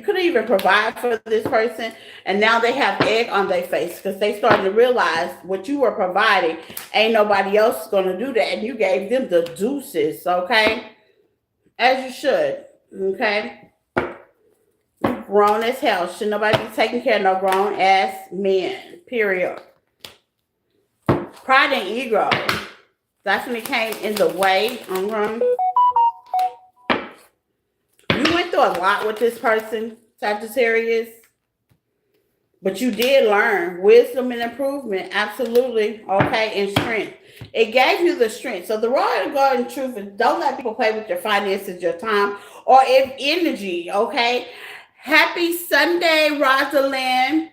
A: could have even provide for this person, and now they have egg on their face because they started to realize what you were providing, ain't nobody else going to do that, and you gave them the deuces, okay? As you should, okay? You grown as hell. Should nobody be taking care of no grown ass men, period. Pride and ego definitely came in the way. You went through a lot with this person, Sagittarius, but you did learn wisdom and improvement, absolutely, okay, and strength. It gave you the strength. So the Raw Garden truth is don't let people play with your finances, your time, or if energy, okay? Happy Sunday, Rosalind.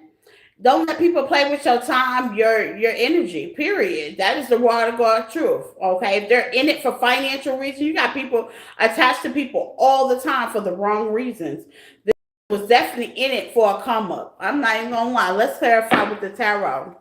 A: Don't let people play with your time, your energy, period. That is the raw to God truth, okay? If they're in it for financial reasons, you got people attached to people all the time for the wrong reasons. This was definitely in it for a come up. I'm not even gonna lie. Let's clarify with the tarot.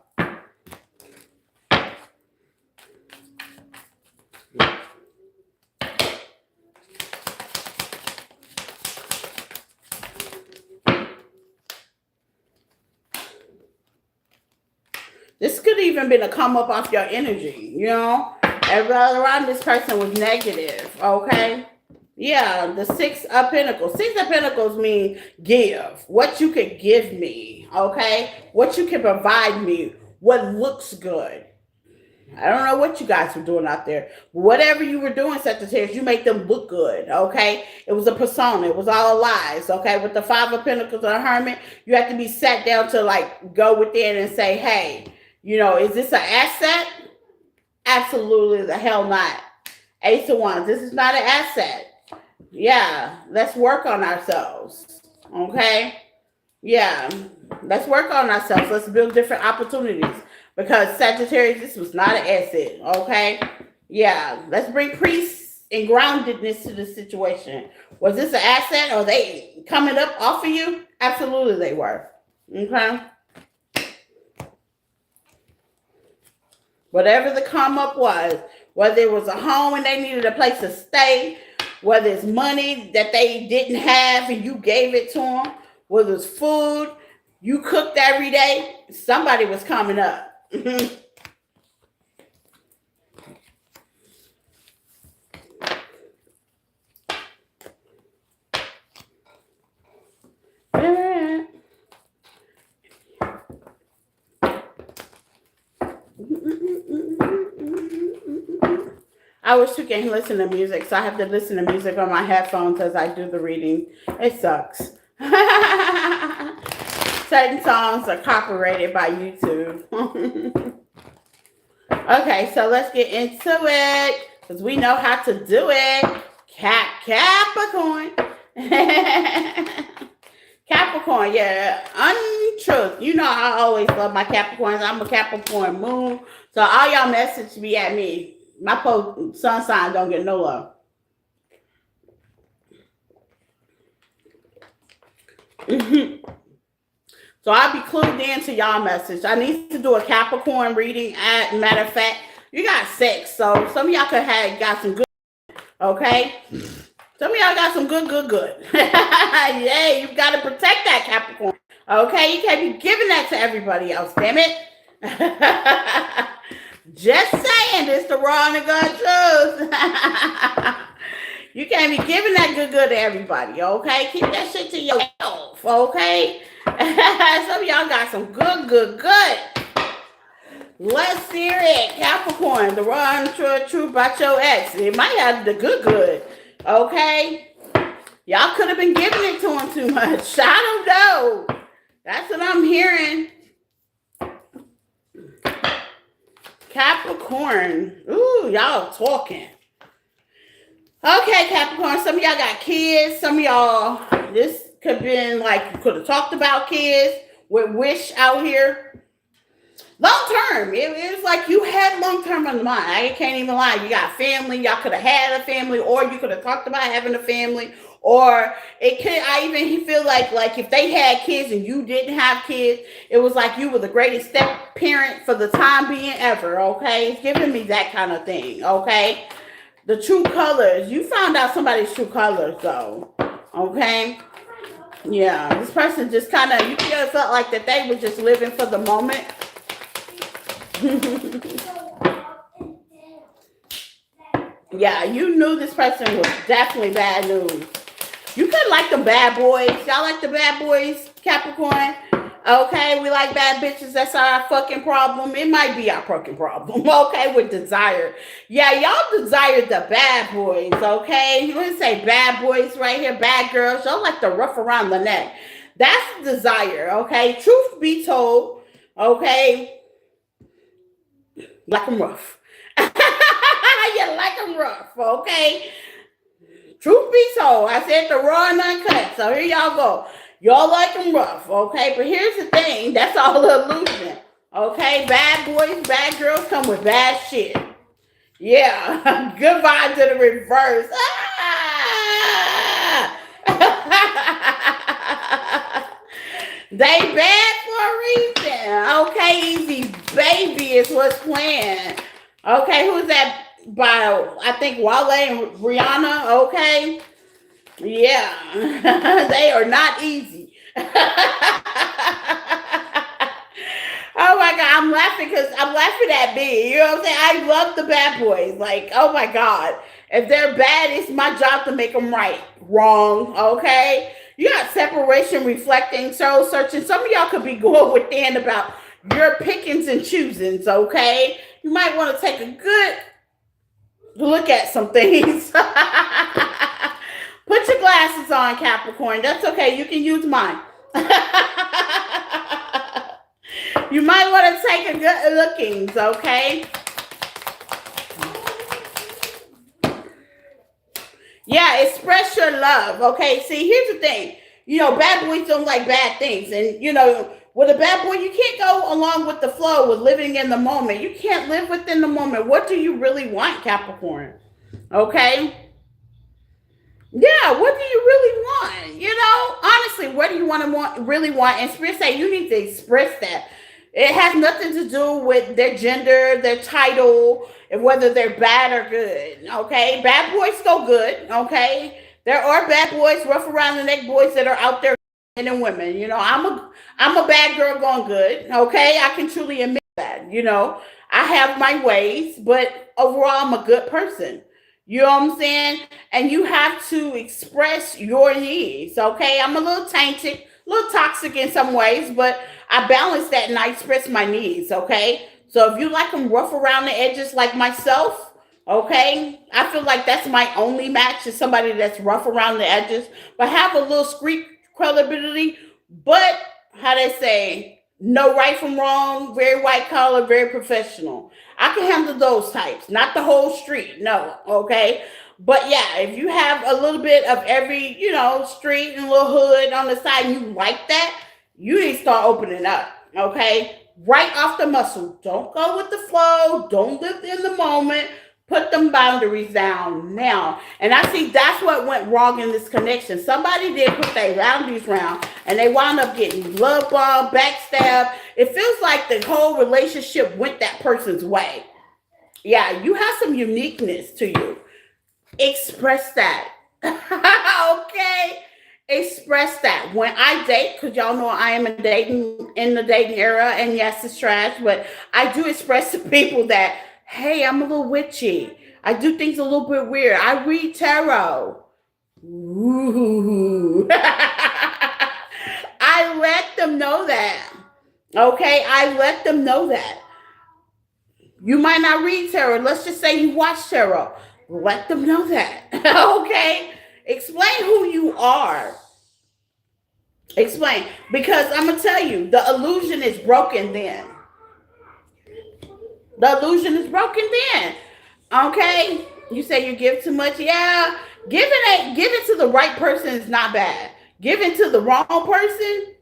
A: even been a come up off your energy, you know? Everybody around this person was negative, okay? Yeah, the Six of Pentacles. Six of Pentacles mean give. What you could give me, okay? What you can provide me. What looks good. I don't know what you guys were doing out there. Whatever you were doing, Sagittarius, you make them look good, okay? It was a persona. It was all lies, okay? With the Five of Pentacles and a Hermit, you have to be sat down to, like, go within and say, hey, you know, is this an asset? Absolutely the hell not. Ace of Wands, this is not an asset. Yeah, let's work on ourselves, okay? Yeah, let's work on ourselves. Let's build different opportunities. Because Sagittarius, this was not an asset, okay? Yeah, let's bring peace and groundedness to the situation. Was this an asset? Or they coming up off of you? Absolutely they were, okay? Whatever the come up was, whether it was a home and they needed a place to stay, whether it's money that they didn't have and you gave it to them, whether it's food, you cooked every day, somebody was coming up. I wish you can listen to music, so I have to listen to music on my headphones as I do the reading. It sucks. Certain songs are copyrighted by YouTube. Okay, so let's get into it, because we know how to do it. Capricorn. Capricorn, yeah. Untruth. You know I always love my Capricorns. I'm a Capricorn moon. So all y'all message me at me. My sun sign don't get no love. So I'll be clued in to y'all message. I need to do a Capricorn reading. Matter of fact, you got 6. So some of y'all could have got some good, okay? Some of y'all got some good. Yeah, you got to protect that Capricorn. Okay, you can't be giving that to everybody else, damn it. Just saying, this the raw and the good truth. You can't be giving that good to everybody, okay? Keep that shit to yourself, okay? Some of y'all got some good. Let's hear it. Capricorn, the raw and the truth about your ex. It might have the good, okay? Y'all could have been giving it to him too much. I don't know. That's what I'm hearing. Capricorn. Ooh, y'all talking. Okay, Capricorn. Some of y'all got kids. Some of y'all, this could have been like, you could have talked about kids with Wish out here. Long term. It was like you had long term on the mind. I can't even lie. You got family. Y'all could have had a family, or you could have talked about having a family. Or it could, I even feel like if they had kids and you didn't have kids, it was like you were the greatest step parent for the time being ever, okay? It's giving me that kind of thing, okay? The true colors. You found out somebody's true colors, though, okay? Yeah, this person just kind of, you felt like that they were just living for the moment. Yeah, you knew this person was definitely bad news. You could like the bad boys. Y'all like the bad boys, Capricorn? Okay, we like bad bitches. That's our fucking problem. It might be our fucking problem. Okay, with desire. Yeah, y'all desire the bad boys, okay? You wouldn't say bad boys right here, bad girls. Y'all like the rough around the neck. That's desire, okay? Truth be told, okay? Like them rough. You like them rough, okay? Truth be told, I said the raw and uncut. So here y'all go. Y'all like them rough, okay? But here's the thing. That's all illusion, okay? Bad boys, bad girls come with bad shit. Yeah. Good vibes in the reverse. Ah! They bad for a reason. Okay, easy baby is what's playing. Okay, who's that? By I think Wale and Rihanna, okay? Yeah. They are not easy. Oh my God, I'm laughing because I'm laughing at me. You know what I'm saying? I love the bad boys. Like, oh my God. If they're bad, it's my job to make them right. Wrong. Okay? You got separation, reflecting, soul searching. Some of y'all could be going within about your pickings and choosings. Okay? You might want to take a good look at some things. Put your glasses on, Capricorn. That's okay. You can use mine. You might want to take a good lookings, okay? Yeah, express your love, okay? See, here's the thing. Bad boys don't like bad things. And, with a bad boy, you can't go along with the flow with living in the moment. You can't live within the moment. What do you really want, Capricorn? Okay? Yeah, what do you really want? Honestly, what do you really want? And Spirit say you need to express that. It has nothing to do with their gender, their title, and whether they're bad or good. Okay, bad boys go good. Okay, there are bad boys, rough around the neck boys that are out there, men and women. I'm a bad girl going good. Okay, I can truly admit that. I have my ways, but overall, I'm a good person. You know what I'm saying? And you have to express your needs. Okay, I'm a little tainted, a little toxic in some ways, but I balance that and I express my needs, okay? So if you like them rough around the edges like myself, okay, I feel like that's my only match is somebody that's rough around the edges, but have a little street credibility, but how they say, no right from wrong, very white collar, very professional. I can handle those types, not the whole street, no, okay? But yeah, if you have a little bit of every, street and little hood on the side and you like that, you need to start opening up, okay? Right off the muscle. Don't go with the flow. Don't live in the moment. Put them boundaries down now. And I see that's what went wrong in this connection. Somebody did put their boundaries down and they wound up getting love bombed, backstabbed. It feels like the whole relationship went that person's way. Yeah, you have some uniqueness to you. Express that. Okay? Express that. When I date, because y'all know I am in the dating era, and yes, it's trash, but I do express to people that, hey, I'm a little witchy. I do things a little bit weird. I read tarot. Ooh. I let them know that. Okay? I let them know that. You might not read tarot. Let's just say you watch tarot. Let them know that. Okay? Explain who you are. Explain. Because I'm going to tell you, the illusion is broken then. The illusion is broken then. Okay? You say you give too much. Yeah. Giving to the right person is not bad. Giving to the wrong person,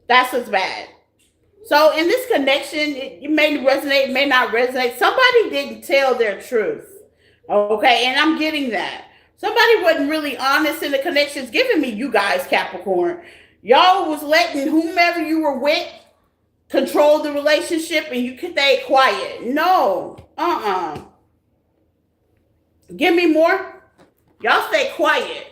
A: that's what's bad. So in this connection, it may resonate, may not resonate. Somebody didn't tell their truth. Okay? And I'm getting that. Somebody wasn't really honest in the connections giving me you guys, Capricorn. Y'all was letting whomever you were with control the relationship and you could stay quiet. No. Give me more. Y'all stay quiet.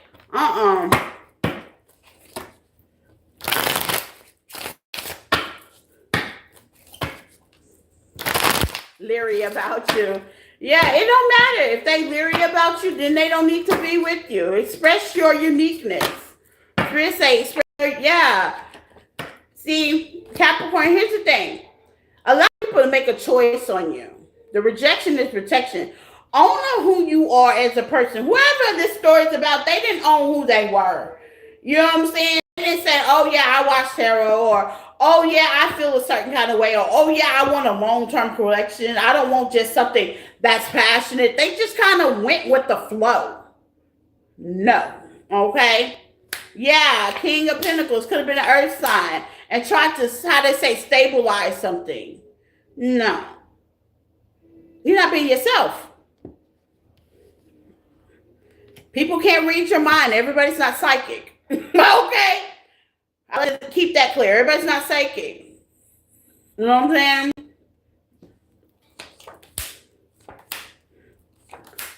A: Leery about you. Yeah, it don't matter. If they leery about you, then they don't need to be with you. Express your uniqueness. Spirit say, yeah. See, Capricorn, here's the thing. A lot of people make a choice on you. The rejection is protection. Own who you are as a person. Whoever this story is about, they didn't own who they were. You know what I'm saying? They didn't say, oh yeah, I watch tarot, or oh yeah, I feel a certain kind of way, or oh yeah, I want a long-term collection. I don't want just something that's passionate. They just kind of went with the flow. No. Okay? Yeah, King of Pentacles could have been an earth sign and tried to, how they say, stabilize something. No. You're not being yourself. People can't read your mind. Everybody's not psychic. Okay? I'll keep that clear. Everybody's not psychic. You know what I'm saying?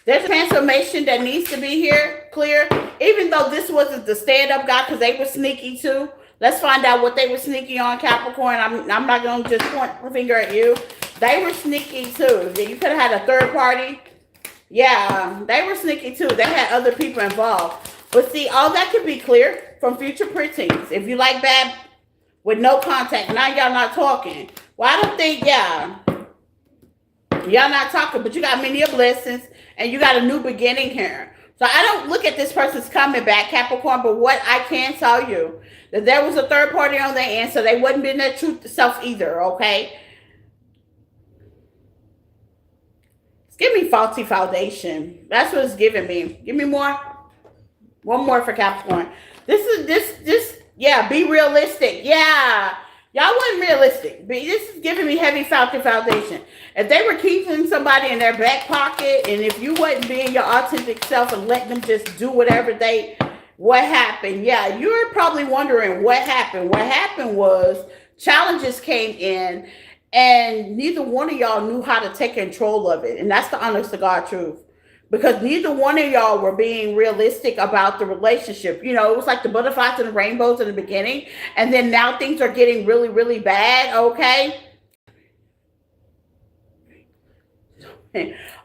A: There's a transformation that needs to be here, clear. Even though this wasn't the stand-up guy, because they were sneaky too. Let's find out what they were sneaky on, Capricorn. I'm not going to just point the finger at you. They were sneaky too. You could have had a third party. Yeah, they were sneaky too. They had other people involved. But see, all that could be clear from future printings. If you like bad with no contact, now y'all not talking. Well, I don't think, yeah, y'all not talking, but you got many blessings and you got a new beginning here. So I don't look at this person's coming back, Capricorn, but what I can tell you, that there was a third party on their end, so they wasn't being their true self either, okay? It's giving me faulty foundation. That's what it's giving me. Give me more. One more for Capricorn. Yeah, be realistic. Yeah. Y'all wasn't realistic. This is giving me heavy faulty foundation. If they were keeping somebody in their back pocket, and if you wasn't being your authentic self and letting them just do what happened? Yeah, you're probably wondering what happened. What happened was challenges came in, and neither one of y'all knew how to take control of it. And that's the honest to God truth. Because neither one of y'all were being realistic about the relationship. You know, it was like the butterflies and the rainbows in the beginning. And then now things are getting really, really bad, okay?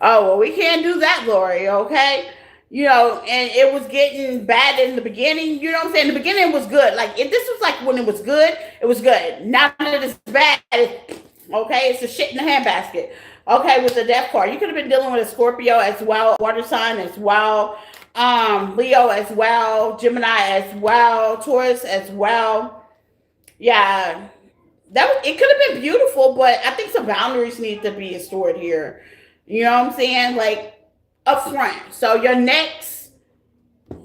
A: Oh, well, we can't do that, Lori, okay? You know, and it was getting bad in the beginning. You know what I'm saying? The beginning was good. Like, if this was like when it was good, it was good. Now that it's bad, okay, it's a shit in the handbasket. Okay, with the death card. You could have been dealing with a Scorpio as well, water sign as well, Leo as well, Gemini as well, Taurus as well. Yeah, it could have been beautiful, but I think some boundaries need to be stored here. You know what I'm saying? Like, up front. So your next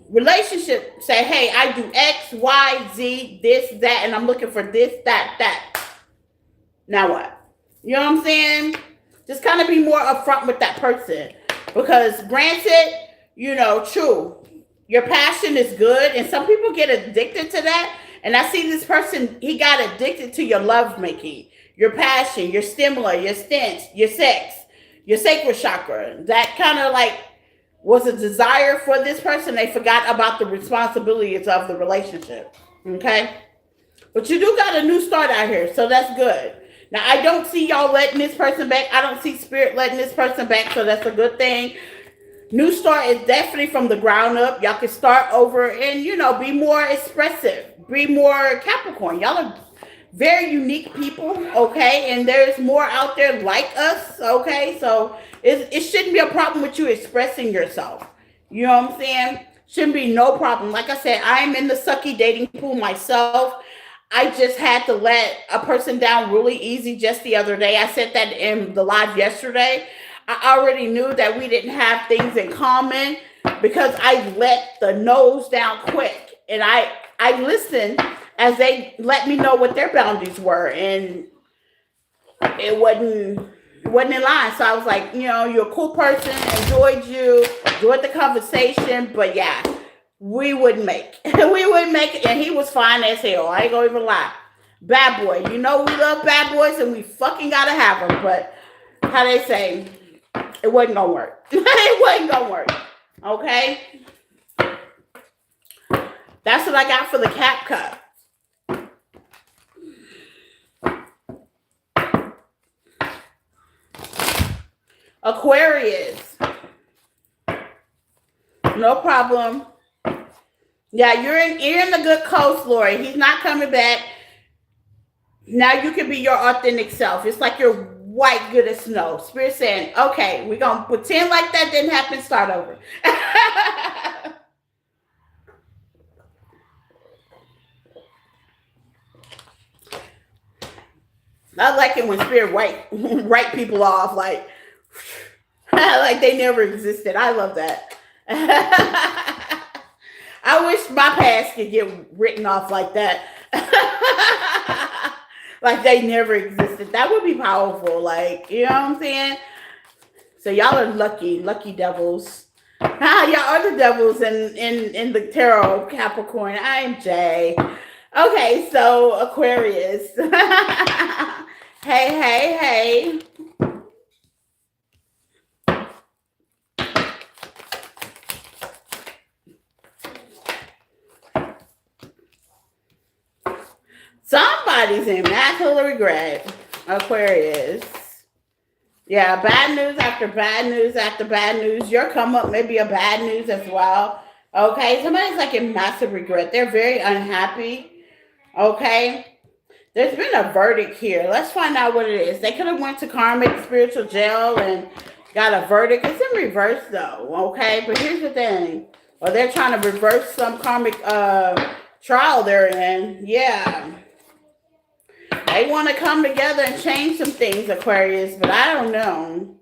A: relationship, say, hey, I do X, Y, Z, this, that, and I'm looking for this, that. Now what? You know what I'm saying? Just kind of be more upfront with that person. Because granted, you know, true, your passion is good. And some people get addicted to that. And I see this person, he got addicted to your love making, your passion, your stimuli, your stench, your sex, your sacral chakra. That kind of like was a desire for this person. They forgot about the responsibilities of the relationship. Okay? But you do got a new start out here. So that's good. Now, I don't see y'all letting this person back. I don't see spirit letting this person back, so that's a good thing. New start is definitely from the ground up. Y'all can start over and, you know, be more expressive. Be more Capricorn. Y'all are very unique people, okay? And there's more out there like us, okay? So it shouldn't be a problem with you expressing yourself. You know what I'm saying? Shouldn't be no problem. Like I said, I'm in the sucky dating pool myself. I just had to let a person down really easy just the other day. I said that in the live yesterday. I already knew that we didn't have things in common because I let the nose down quick. And I listened as they let me know what their boundaries were. And it wasn't in line. So I was like, you know, you're a cool person, enjoyed the conversation, but yeah. We wouldn't make it, and he was fine as hell. I ain't gonna even lie. Bad boy. You know we love bad boys, and we fucking gotta have them. But how they say, it wasn't gonna work. It wasn't gonna work. Okay? That's what I got for the cap cut. Aquarius. No problem. Yeah, you're in the good coast, Lori. He's not coming back. Now you can be your authentic self. It's like you're white good as snow. Spirit saying, okay, we're going to pretend like that didn't happen. Start over. I like it when Spirit write people off like they never existed. I love that. I wish my past could get written off like that. Like they never existed. That would be powerful. Like, you know what I'm saying? So y'all are lucky devils. Y'all are the devils in the tarot, Capricorn. I'm Jay. Okay, so Aquarius. Hey. Somebody's in immaculate regret, Aquarius. Yeah, bad news after bad news after bad news. Your come up may be a bad news as well. Okay, somebody's like in massive regret. They're very unhappy. Okay, there's been a verdict here. Let's find out what it is. They could have went to karmic spiritual jail and got a verdict. It's in reverse though. Okay, but here's the thing. Or they're trying to reverse some karmic trial they're in. Yeah. They want to come together and change some things, Aquarius, but I don't know.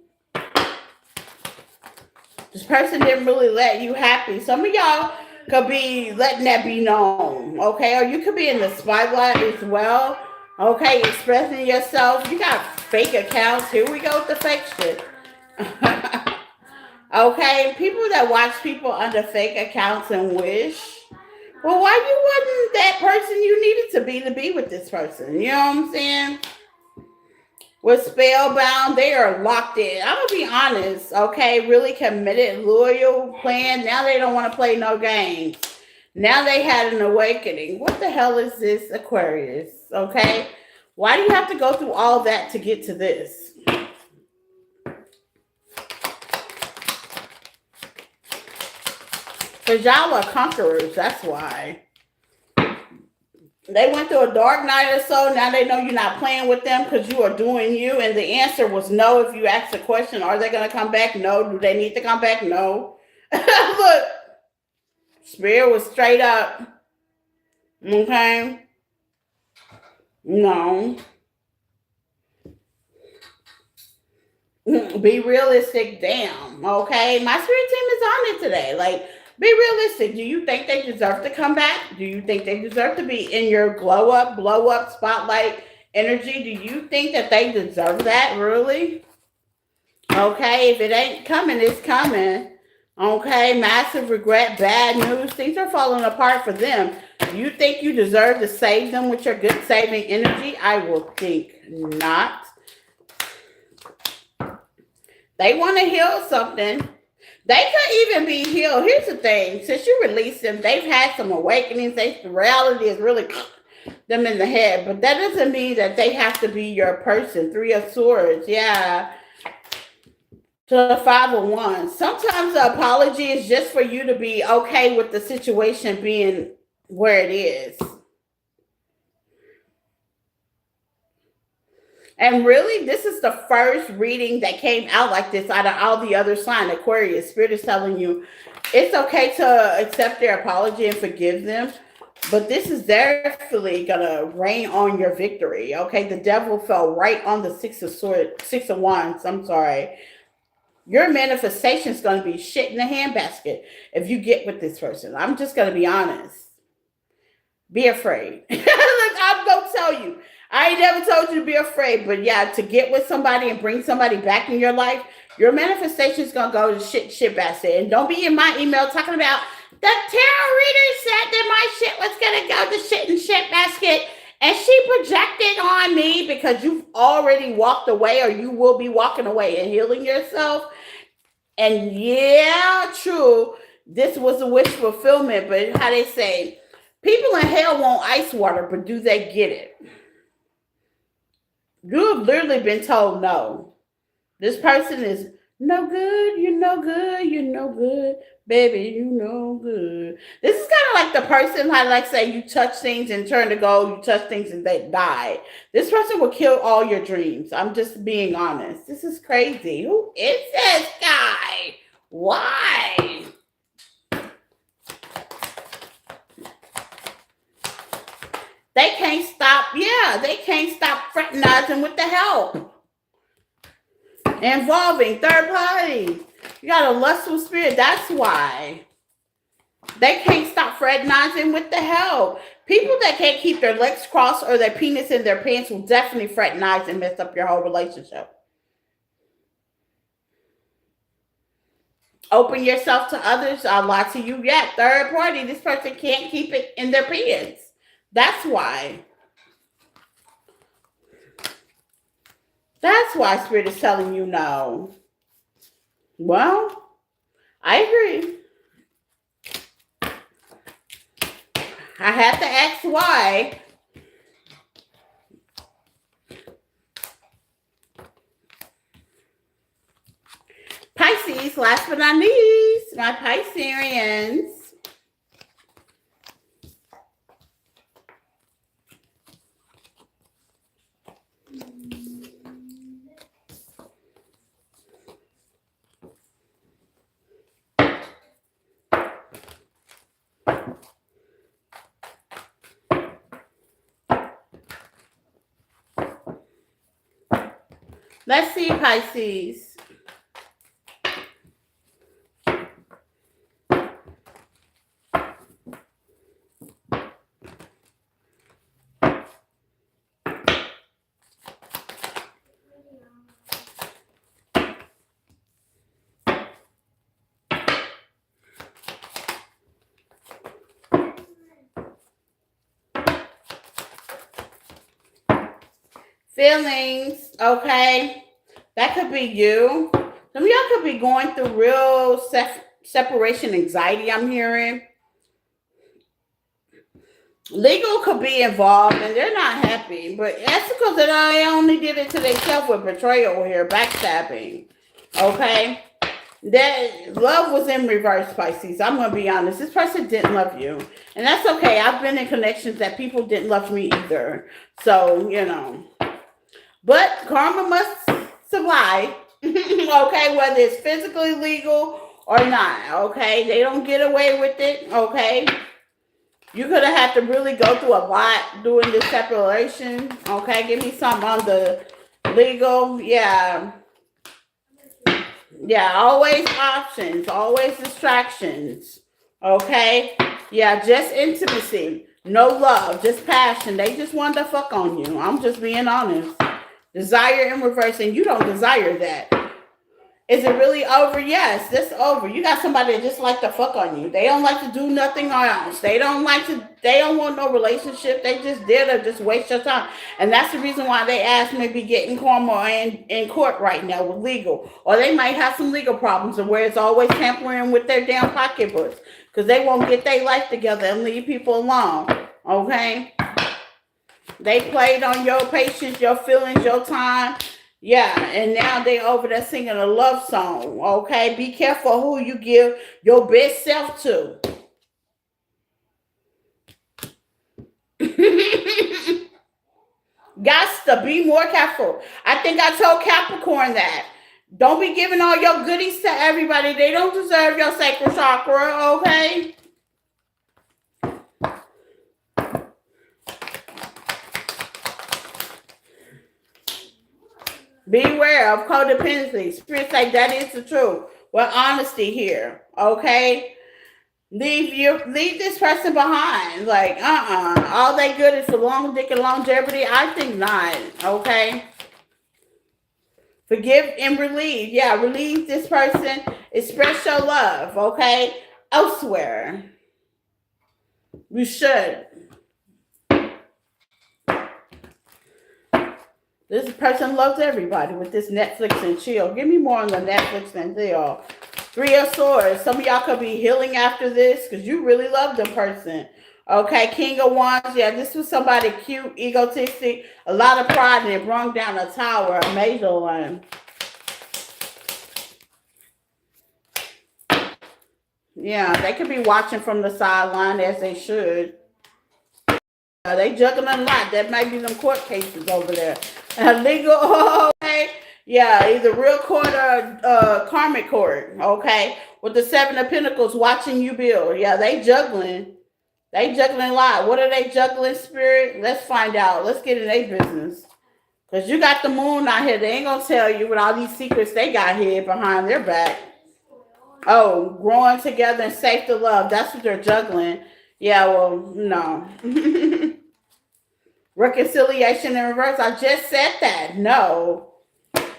A: This person didn't really let you happy. Some of y'all could be letting that be known, okay? Or you could be in the spotlight as well, okay? Expressing yourself. You got fake accounts. Here we go with the fake shit. Okay? People that watch people under fake accounts and wish. Well, why you wasn't that person you needed to be with this person? You know what I'm saying? With spellbound, they are locked in. I'm going to be honest, okay? Really committed, loyal, playing. Now they don't want to play no games. Now they had an awakening. What the hell is this, Aquarius? Okay? Why do you have to go through all that to get to this? Because y'all are conquerors. That's why. They went through a dark night or so. Now they know you're not playing with them because you are doing you. And the answer was no. If you ask the question, are they going to come back? No. Do they need to come back? No. Look. Spirit was straight up. Okay. No. Be realistic. Damn. Okay. My spirit team is on it today. Like, be realistic. Do you think they deserve to come back? Do you think they deserve to be in your glow up, blow up, spotlight energy? Do you think that they deserve that? Really? Okay. If it ain't coming, it's coming. Okay. Massive regret, bad news. Things are falling apart for them. Do you think you deserve to save them with your good saving energy? I will think not. They want to heal something. They could even be healed. Here's the thing. Since you released them, they've had some awakenings. The reality is really them in the head. But that doesn't mean that they have to be your person. 3 of Swords. Yeah. To the 5 of Wands. Sometimes the apology is just for you to be okay with the situation being where it is. And really, this is the first reading that came out like this out of all the other signs. Aquarius, Spirit is telling you it's okay to accept their apology and forgive them. But this is definitely going to rain on your victory. Okay, the devil fell right on the 6 of Swords, 6 of Wands. I'm sorry. Your manifestation is going to be shit in the handbasket if you get with this person. I'm just going to be honest. Be afraid. Look, I'm going to tell you. I ain't never told you to be afraid, but yeah, to get with somebody and bring somebody back in your life, your manifestation is going to go to shit basket. And don't be in my email talking about the tarot reader said that my shit was going to go to shit basket. And she projected on me because you've already walked away or you will be walking away and healing yourself. And yeah, true, this was a wish fulfillment, but how they say, people in hell want ice water, but do they get it? You have literally been told no. This person is no good, you're no good, you're no good, baby, you no good. This is kind of like the person, like say you touch things and turn to gold, you touch things and they die. This person will kill all your dreams. I'm just being honest. This is crazy. Who is this guy? Why? They can't stop, they can't stop fraternizing with the help. Involving third parties. You got a lustful spirit, that's why. They can't stop fraternizing with the help. People that can't keep their legs crossed or their penis in their pants will definitely fraternize and mess up your whole relationship. Open yourself to others, I'll lie to you. Yeah, third party, this person can't keep it in their pants. That's why. That's why Spirit is telling you no. Well, I agree. I have to ask why. Pisces, last but not least, my Pisceans. Let's see, Pisces. Feelings, okay? That could be you. Some of y'all could be going through real separation anxiety, I'm hearing. Legal could be involved and they're not happy, but that's because they only did it to themselves with betrayal here, backstabbing. Okay? That love was in reverse, Pisces. I'm going to be honest. This person didn't love you. And that's okay. I've been in connections that people didn't love me either. So, you know. But karma must supply, okay, whether it's physically legal or not, okay? They don't get away with it, okay? You're going to have to really go through a lot doing this separation, okay? Give me something on the legal, yeah. Yeah, always options, always distractions, okay? Yeah, just intimacy, no love, just passion. They just want to fuck on you. I'm just being honest. Desire in reverse, and you don't desire that. Is it really over? Yes, it's over. You got somebody that just like to fuck on you. They don't like to do nothing else. They don't want no relationship. They just there to just waste your time. And that's the reason why they ask maybe getting karma in court right now with legal. Or they might have some legal problems and where it's always tampering with their damn pocketbooks. Because they won't get their life together and leave people alone. Okay? They played on your patience, your feelings, your time. Yeah, and now they over there singing a love song. Okay, be careful who you give your best self to. Got to be more careful. I think I told Capricorn that. Don't be giving all your goodies to everybody. They don't deserve your sacral chakra, okay? Beware of codependency. Spirit say that is the truth. Well, honesty here, okay? Leave this person behind. Like, all they good is for long dick and longevity. I think not, okay? Forgive and relieve. Yeah, relieve this person. Express your love, okay? Elsewhere. You should. This person loves everybody with this Netflix and chill. Give me more on the Netflix and chill. 3 of Swords. Some of y'all could be healing after this because you really love the person. Okay, King of Wands. Yeah, this was somebody cute, egotistic, a lot of pride, and it brought down a tower, a major one. Yeah, they could be watching from the sideline as they should. They juggling a lot. That might be some court cases over there. Legal, okay? Yeah, either real court or karmic court, okay? With the 7 of Pentacles watching you build. Yeah, they juggling. They juggling a lot. What are they juggling, Spirit? Let's find out. Let's get in their business. Because you got the moon out here. They ain't going to tell you with all these secrets they got here behind their back. Oh, growing together and safe to love. That's what they're juggling. Yeah, well, no. Reconciliation in reverse. I just said that. No.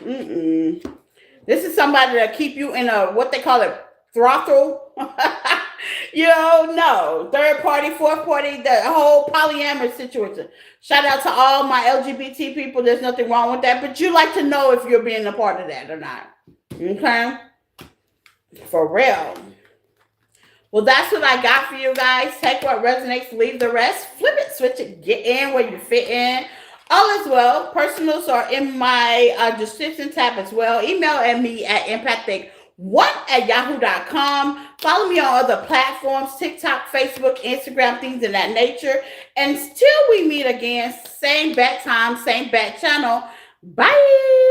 A: This is somebody that keep you in a, what they call it, throttle. No. Third party, fourth party, the whole polyamorous situation. Shout out to all my LGBT people. There's nothing wrong with that. But you like to know if you're being a part of that or not. Okay? For real. Well, that's what I got for you guys. Take what resonates, leave the rest. Flip it, switch it, get in where you fit in. All as well. Personals are in my description tab as well. Email at me at 1@yahoo.com. Follow me on other platforms, TikTok, Facebook, Instagram, things of that nature. Until we meet again, same bat time, same bat channel. Bye.